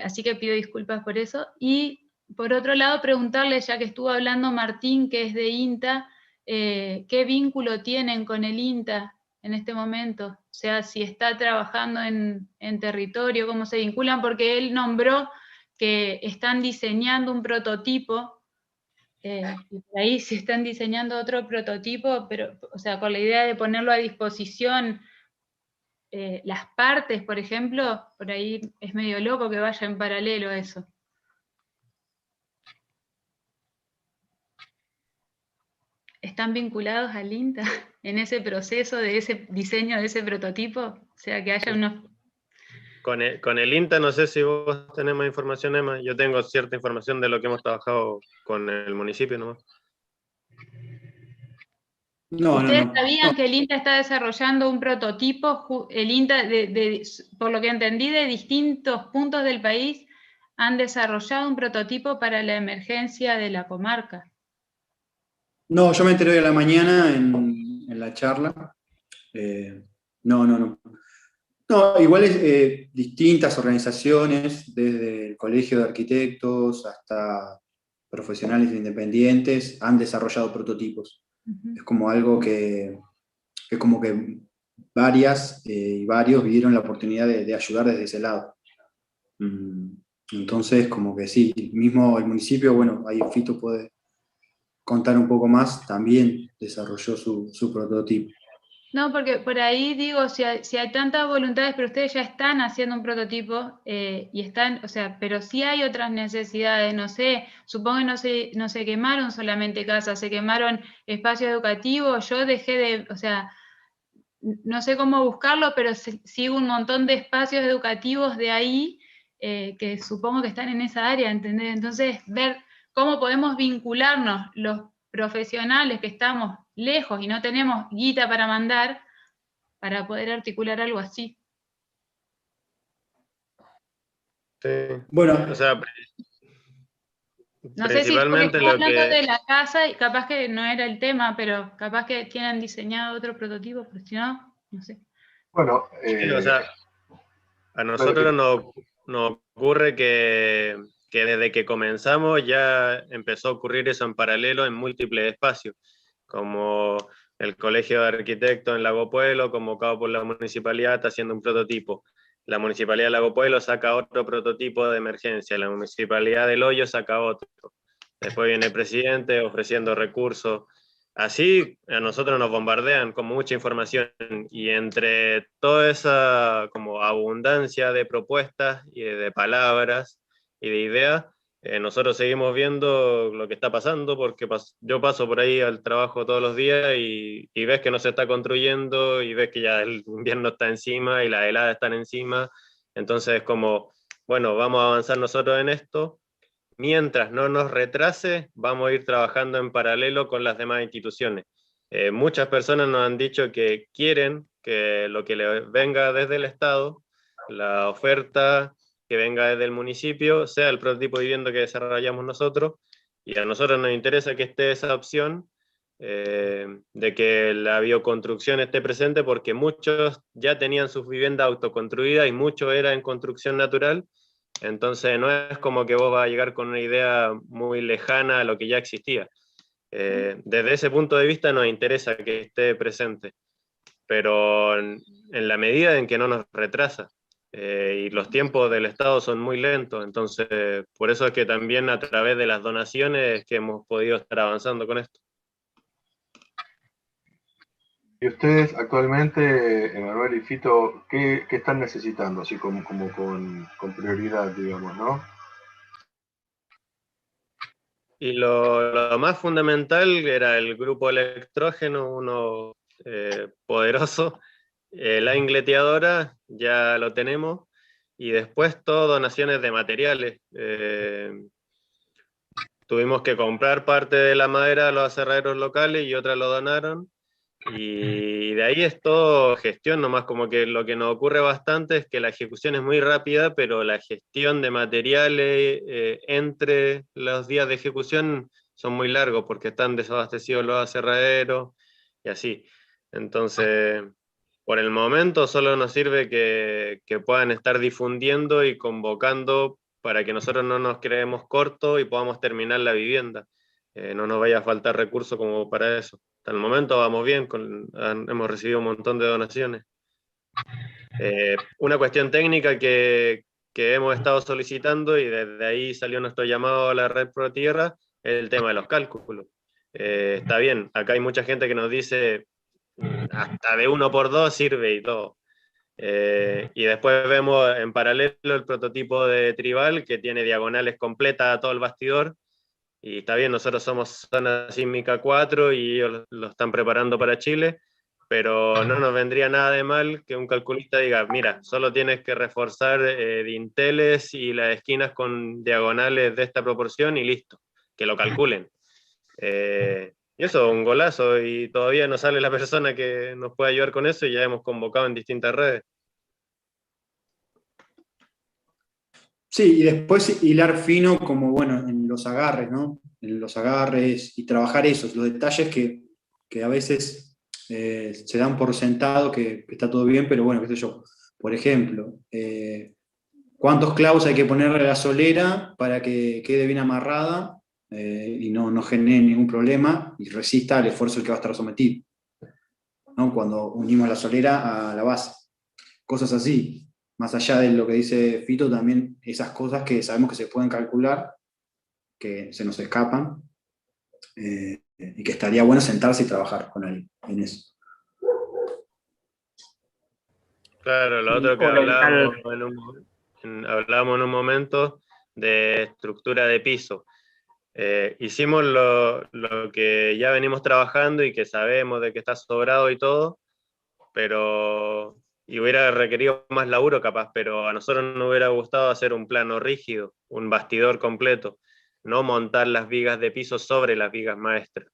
Así que pido disculpas por eso. Y por otro lado, preguntarle, ya que estuvo hablando Martín, que es de INTA, ¿qué vínculo tienen con el INTA en este momento? O sea, si está trabajando en territorio, cómo se vinculan, porque él nombró que están diseñando un prototipo, y por ahí se están diseñando otro prototipo, pero, o sea, con la idea de ponerlo a disposición. Las partes, por ejemplo, por ahí es medio loco que vaya en paralelo a eso. ¿Están vinculados al INTA en ese proceso de ese diseño de ese prototipo? O sea, que haya unos... Con el INTA, no sé si vos tenés más información, Emma. Yo tengo cierta información de lo que hemos trabajado con el municipio nomás. ¿Ustedes sabían que el INTA está desarrollando un prototipo? El INTA, por lo que entendí, de distintos puntos del país han desarrollado un prototipo para la emergencia de la comarca. No, yo me enteré hoy a la mañana en la charla. No, igual es distintas organizaciones, desde el Colegio de Arquitectos hasta profesionales independientes, han desarrollado prototipos. Es como algo que como que varias y varios vieron la oportunidad de ayudar desde ese lado. Entonces, como que sí, mismo el municipio, bueno, ahí Fito puede contar un poco más, también desarrolló su prototipo. No, porque por ahí digo, si hay tantas voluntades, pero ustedes ya están haciendo un prototipo y están, o sea, pero sí hay otras necesidades, no sé, supongo que no se quemaron solamente casas, se quemaron espacios educativos, yo dejé de, o sea, no sé cómo buscarlo, pero sigo un montón de espacios educativos de ahí que supongo que están en esa área, ¿entendés? Entonces, ver cómo podemos vincularnos profesionales que estamos lejos y no tenemos guita para mandar, para poder articular algo así. Sí. Bueno, O sea, No sé si principalmente estamos lo hablando que... de la casa y capaz que no era el tema, pero capaz que tienen diseñado otro prototipo, pero si no, no sé. Bueno, Sí, o sea, a nosotros nos ocurre que desde que comenzamos ya empezó a ocurrir eso en paralelo en múltiples espacios, como el Colegio de Arquitectos en Lago Pueblo, convocado por la municipalidad, está haciendo un prototipo. La municipalidad de Lago Pueblo saca otro prototipo de emergencia, la municipalidad del Hoyo saca otro. Después viene el presidente ofreciendo recursos. Así a nosotros nos bombardean con mucha información y entre toda esa como abundancia de propuestas y de palabras y de ideas, nosotros seguimos viendo lo que está pasando porque yo paso por ahí al trabajo todos los días y ves que no se está construyendo y ves que ya el invierno está encima y las heladas están encima. Entonces es como, bueno, vamos a avanzar nosotros en esto. Mientras no nos retrase, vamos a ir trabajando en paralelo con las demás instituciones. Muchas personas nos han dicho que quieren que lo que le venga desde el Estado, la oferta que venga desde el municipio, sea el prototipo de vivienda que desarrollamos nosotros, y a nosotros nos interesa que esté esa opción de que la bioconstrucción esté presente, porque muchos ya tenían sus viviendas autoconstruidas y mucho era en construcción natural. Entonces no es como que vos vas a llegar con una idea muy lejana a lo que ya existía. Desde ese punto de vista nos interesa que esté presente, pero en la medida en que no nos retrasa. Y los tiempos del Estado son muy lentos, entonces por eso es que también a través de las donaciones es que hemos podido estar avanzando con esto. y ustedes actualmente, Emanuel y Fito, ¿qué están necesitando? Así como con prioridad, digamos, ¿no? Y lo más fundamental era el grupo electrógeno, uno poderoso, la ingleteadora, ya lo tenemos, y después todo donaciones de materiales. Tuvimos que comprar parte de la madera a los aserraderos locales y otra lo donaron, y de ahí es todo gestión nomás, como que lo que nos ocurre bastante es que la ejecución es muy rápida, pero la gestión de materiales entre los días de ejecución son muy largos porque están desabastecidos los aserraderos y así. Entonces, por el momento solo nos sirve que puedan estar difundiendo y convocando para que nosotros no nos quedemos cortos y podamos terminar la vivienda. No nos vaya a faltar recursos como para eso. Hasta el momento vamos bien, hemos recibido un montón de donaciones. Una cuestión técnica que hemos estado solicitando y desde ahí salió nuestro llamado a la Red Pro Tierra es el tema de los cálculos. Está bien, acá hay mucha gente que nos dice hasta de 1x2 sirve y todo. Y después vemos en paralelo el prototipo de tribal que tiene diagonales completas a todo el bastidor. Y está bien, nosotros somos zona sísmica 4 y ellos lo están preparando para Chile, pero no nos vendría nada de mal que un calculista diga, mira, solo tienes que reforzar dinteles y las esquinas con diagonales de esta proporción y listo, que lo calculen. Y eso, un golazo, y todavía no sale la persona que nos pueda ayudar con eso y ya hemos convocado en distintas redes. sí, y después hilar fino como, bueno, en los agarres, ¿no? En los agarres y trabajar esos, los detalles que a veces se dan por sentado que está todo bien, pero bueno, qué sé yo. Por ejemplo, ¿cuántos clavos hay que ponerle a la solera para que quede bien amarrada y no genere ningún problema y resista al esfuerzo al que va a estar sometido? ¿No? Cuando unimos la solera a la base. Cosas así. Más allá de lo que dice Fito, también esas cosas que sabemos que se pueden calcular, que se nos escapan, y que estaría bueno sentarse y trabajar con alguien en eso. Claro, lo otro que hablábamos en un momento de estructura de piso. Hicimos lo que ya venimos trabajando y que sabemos de que está sobrado y todo, pero y hubiera requerido más laburo capaz, pero a nosotros nos hubiera gustado hacer un plano rígido, un bastidor completo, no montar las vigas de piso sobre las vigas maestras.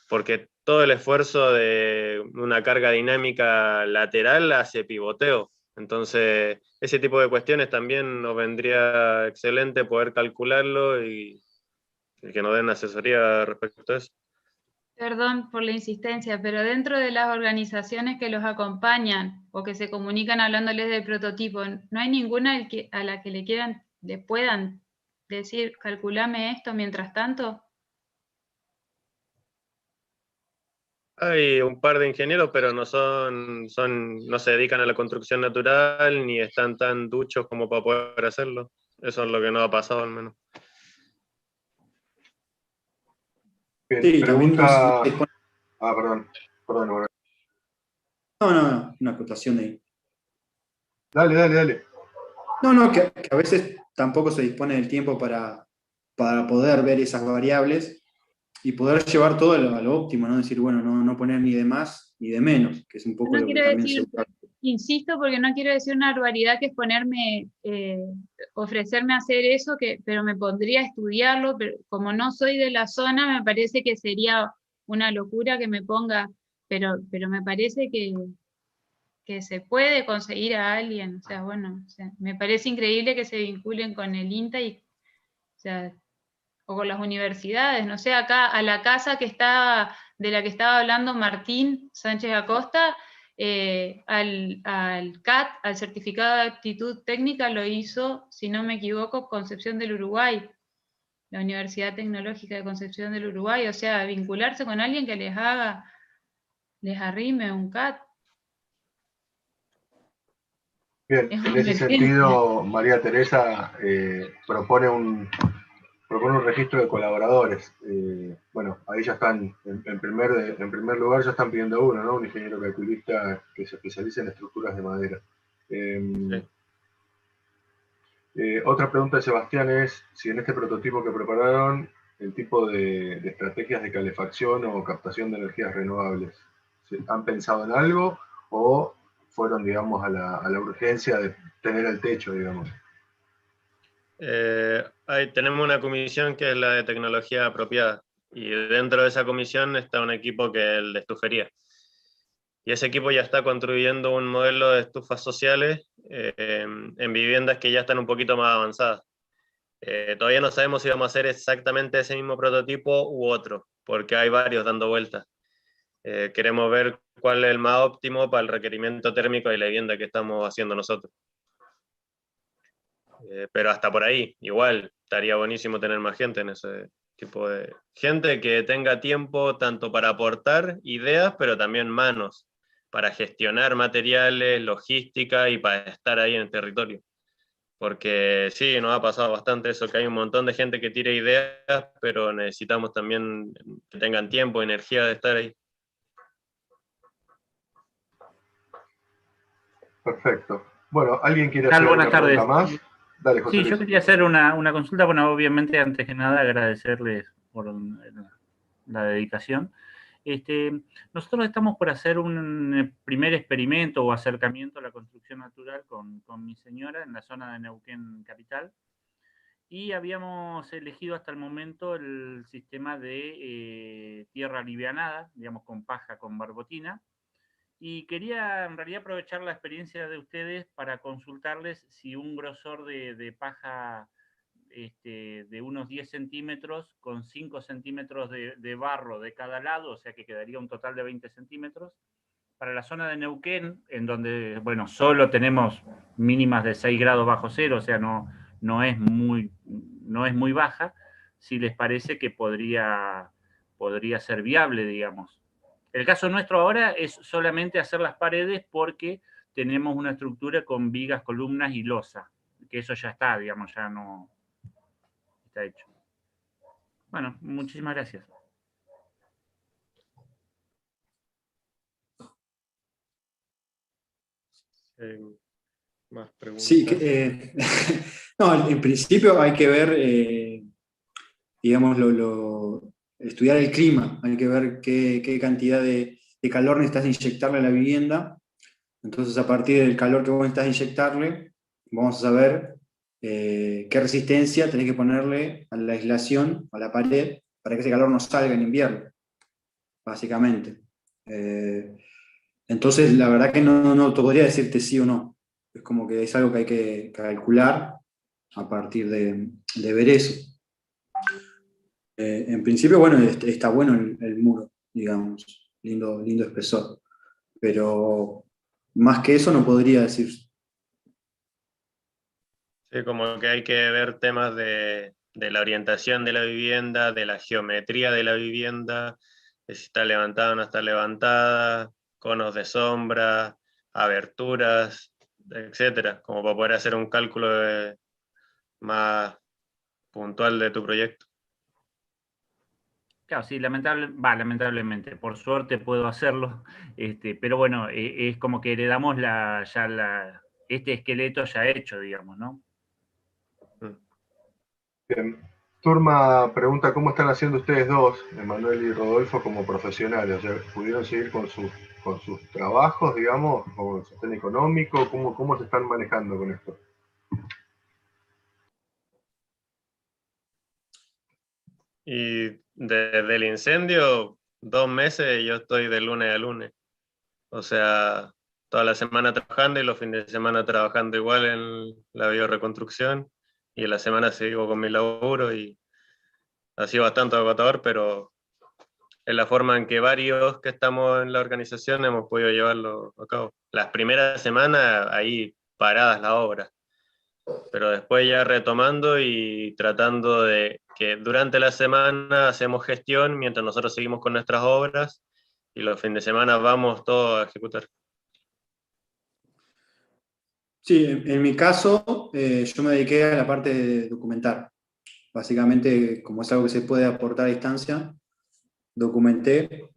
porque todo el esfuerzo de una carga dinámica lateral hace pivoteo. Entonces, ese tipo de cuestiones también nos vendría excelente poder calcularlo y que nos den asesoría respecto a eso. Perdón por la insistencia, pero dentro de las organizaciones que los acompañan o que se comunican hablándoles del prototipo, ¿no hay ninguna a la que le puedan decir, calculame esto mientras tanto? Hay un par de ingenieros, pero no no se dedican a la construcción natural, ni están tan duchos como para poder hacerlo. Eso es lo que nos ha pasado al menos. Bien, Sí, pregunta... algunos... perdón. No, una acotación ahí. Dale. No, que a veces tampoco se dispone del tiempo para poder ver esas variables y poder llevar todo a lo óptimo, ¿no? Decir, bueno, no poner ni de más ni de menos, que es un poco No lo que quiero también decir, insisto, porque no quiero decir una barbaridad que es ponerme, ofrecerme a hacer eso, pero me pondría a estudiarlo, pero como no soy de la zona, me parece que sería una locura que me ponga, pero me parece que se puede conseguir a alguien, o sea, bueno, o sea, me parece increíble que se vinculen con el INTA o con las universidades, no sé, acá a la casa de la que estaba hablando Martín Sánchez Acosta, al CAT, al Certificado de Aptitud Técnica, lo hizo, si no me equivoco, Concepción del Uruguay, la Universidad Tecnológica de Concepción del Uruguay, o sea, vincularse con alguien que les arrime un CAT. Bien, en ese sentido, María Teresa propone un registro de colaboradores. Bueno, ahí ya están, en primer lugar ya están pidiendo uno, ¿no? Un ingeniero calculista que se especialice en estructuras de madera. Sí. Otra pregunta de Sebastián es si en este prototipo que prepararon, el tipo de estrategias de calefacción o captación de energías renovables, ¿han pensado en algo o fueron, digamos, a la urgencia de tener el techo, digamos? Tenemos una comisión que es la de tecnología apropiada, y dentro de esa comisión está un equipo que es el de estufería. Y ese equipo ya está construyendo un modelo de estufas sociales en viviendas que ya están un poquito más avanzadas. Todavía no sabemos si vamos a hacer exactamente ese mismo prototipo u otro, porque hay varios dando vueltas. Queremos ver cuál es el más óptimo para el requerimiento térmico de la vivienda que estamos haciendo nosotros. Pero hasta por ahí, igual, estaría buenísimo tener más gente en ese tipo de... Gente que tenga tiempo tanto para aportar ideas, pero también manos, para gestionar materiales, logística y para estar ahí en el territorio. Porque sí, nos ha pasado bastante eso, que hay un montón de gente que tira ideas, pero necesitamos también que tengan tiempo, energía de estar ahí. Perfecto. Bueno, ¿alguien quiere hacer Buenas una pregunta tardes. más? Dale, José Sí, Luis. yo quería hacer una consulta, bueno, obviamente antes que nada agradecerles por la dedicación. Nosotros estamos por hacer un primer experimento o acercamiento a la construcción natural con mi señora en la zona de Neuquén Capital, y habíamos elegido hasta el momento el sistema de tierra alivianada, digamos con paja, con barbotina. Y quería en realidad aprovechar la experiencia de ustedes para consultarles si un grosor de paja de unos 10 centímetros con 5 centímetros de barro de cada lado, o sea que quedaría un total de 20 centímetros, para la zona de Neuquén, en donde, bueno, solo tenemos mínimas de 6 grados bajo cero, o sea, no es muy baja, si les parece que podría ser viable, digamos. El caso nuestro ahora es solamente hacer las paredes porque tenemos una estructura con vigas, columnas y losa, que eso ya está, digamos, ya no está hecho. Bueno, muchísimas gracias. Más preguntas. Sí, no, en principio hay que ver, digamos, estudiar el clima, hay que ver qué cantidad de calor necesitas inyectarle a la vivienda. Entonces, a partir del calor que vos necesitas inyectarle, vamos a saber qué resistencia tenés que ponerle a la aislación, a la pared, para que ese calor no salga en invierno. básicamente. Entonces, la verdad que no te podría decirte sí o no. Es como que es algo que hay que calcular a partir de ver eso. En principio, bueno, está bueno el muro, digamos, lindo espesor. Pero más que eso no podría decir. Sí, como que hay que ver temas de la orientación de la vivienda, de la geometría de la vivienda, de si está levantada o no está levantada, conos de sombra, aberturas, etcétera, como para poder hacer un cálculo más puntual de tu proyecto. Claro, sí, lamentablemente, por suerte puedo hacerlo, pero bueno, es como que heredamos este esqueleto ya hecho, digamos, ¿no? Bien. Turma pregunta cómo están haciendo ustedes dos, Emanuel y Rodolfo, como profesionales. O sea, ¿pudieron seguir con sus trabajos, digamos, o el sostén económico? ¿Cómo se están manejando con esto? Y desde el incendio, 2 meses, yo estoy de lunes a lunes. O sea, toda la semana trabajando y los fines de semana trabajando igual en la bioreconstrucción. Y en la semana sigo con mi laburo y ha sido bastante agotador, pero es la forma en que varios que estamos en la organización hemos podido llevarlo a cabo. Las primeras semanas ahí paradas las obras, pero después ya retomando y tratando de que durante la semana hacemos gestión mientras nosotros seguimos con nuestras obras y los fines de semana vamos todos a ejecutar. Sí, en mi caso, yo me dediqué a la parte de documentar. Básicamente, como es algo que se puede aportar a distancia, documenté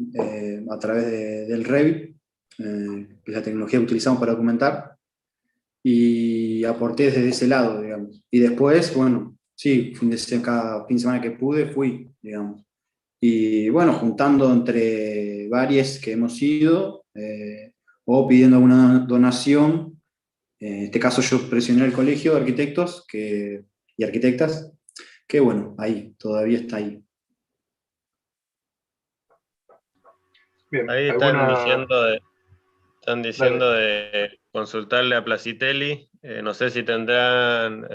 a través del Revit, que es la tecnología que utilizamos para documentar, y aporté desde ese lado, digamos. Y después, bueno, sí, cada fin de semana que pude, fui, digamos. Y bueno, juntando entre varias que hemos ido, o pidiendo alguna donación. En este caso yo presioné al colegio de arquitectos y arquitectas, que bueno, ahí, todavía está ahí. Bien, Ahí están diciendo de consultarle a Placitelli, no sé si tendrán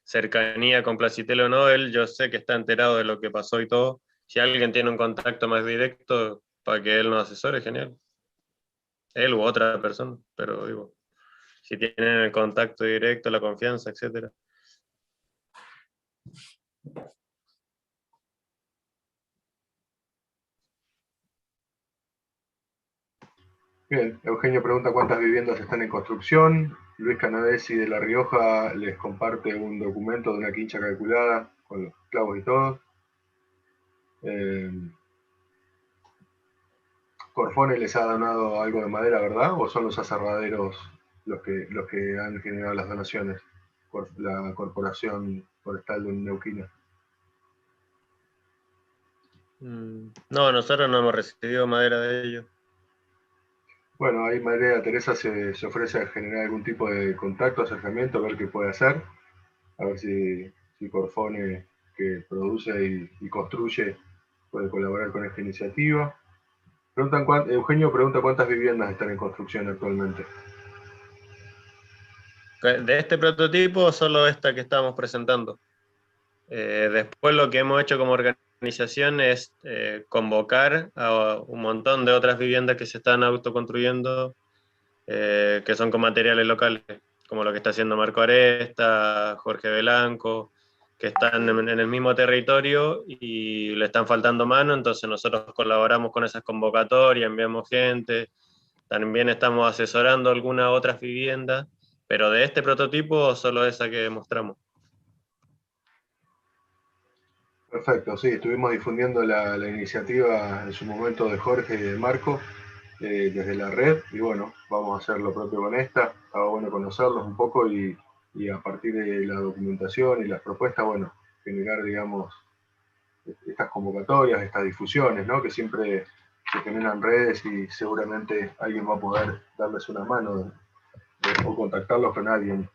cercanía con Placitelli o no, él yo sé que está enterado de lo que pasó y todo. Si alguien tiene un contacto más directo para que él nos asesore, genial. Él u otra persona, pero digo, si tienen el contacto directo, la confianza, etcétera. Bien, Eugenio pregunta cuántas viviendas están en construcción. Luis Canavesi de La Rioja les comparte un documento de una quincha calculada con los clavos y todo. Corfone les ha donado algo de madera, ¿verdad? ¿O son los aserraderos los que han generado las donaciones? La Corporación Forestal de Neuquén. No, nosotros no hemos recibido madera de ellos. Bueno, ahí María Teresa se ofrece a generar algún tipo de contacto, acercamiento, a ver qué puede hacer. A ver si Corfone, que produce y construye, puede colaborar con esta iniciativa. Eugenio pregunta cuántas viviendas están en construcción actualmente. De este prototipo, solo esta que estamos presentando. Después lo que hemos hecho como organización es convocar a un montón de otras viviendas que se están autoconstruyendo, que son con materiales locales, como lo que está haciendo Marco Aresta, Jorge Belanco, que están en el mismo territorio y le están faltando mano, entonces nosotros colaboramos con esas convocatorias, enviamos gente, también estamos asesorando algunas otras viviendas, pero de este prototipo solo esa que mostramos. Perfecto, sí, estuvimos difundiendo la iniciativa en su momento de Jorge y de Marco desde la red, y bueno, vamos a hacer lo propio con esta. Estaba bueno conocerlos un poco y a partir de la documentación y las propuestas, bueno, generar, digamos, estas convocatorias, estas difusiones, ¿no? Que siempre se generan redes y seguramente alguien va a poder darles una mano o contactarlos con alguien.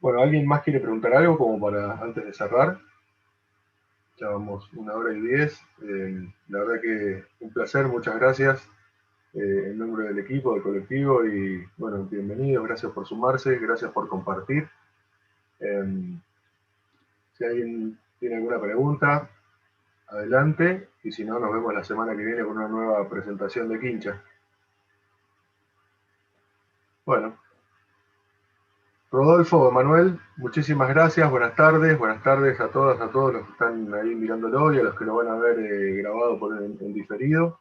Bueno, ¿alguien más quiere preguntar algo como para antes de cerrar? Ya vamos 1 hora y 10. La verdad que un placer, muchas gracias. En nombre del equipo, del colectivo, y bueno, bienvenidos, gracias por sumarse, gracias por compartir. Si alguien tiene alguna pregunta, adelante, y si no, nos vemos la semana que viene con una nueva presentación de Quincha. Bueno, Rodolfo, Manuel, muchísimas gracias, buenas tardes a todas, a todos los que están ahí mirándolo y a los que lo van a ver grabado en diferido.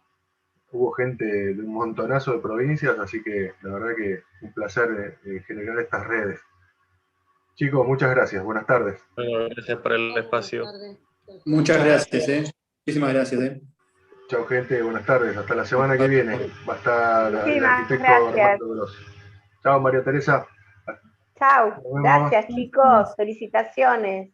Hubo gente de un montonazo de provincias, así que la verdad que un placer generar estas redes. Chicos, muchas gracias, buenas tardes. Bueno, gracias por el espacio. Muchas gracias, Muchísimas gracias, Chao, gente, buenas tardes, hasta la semana que viene. Va a estar el Muchísimas arquitecto gracias. Armando Grossi. Chao, María Teresa. Chao. Nos vemos. Gracias, chicos. Felicitaciones.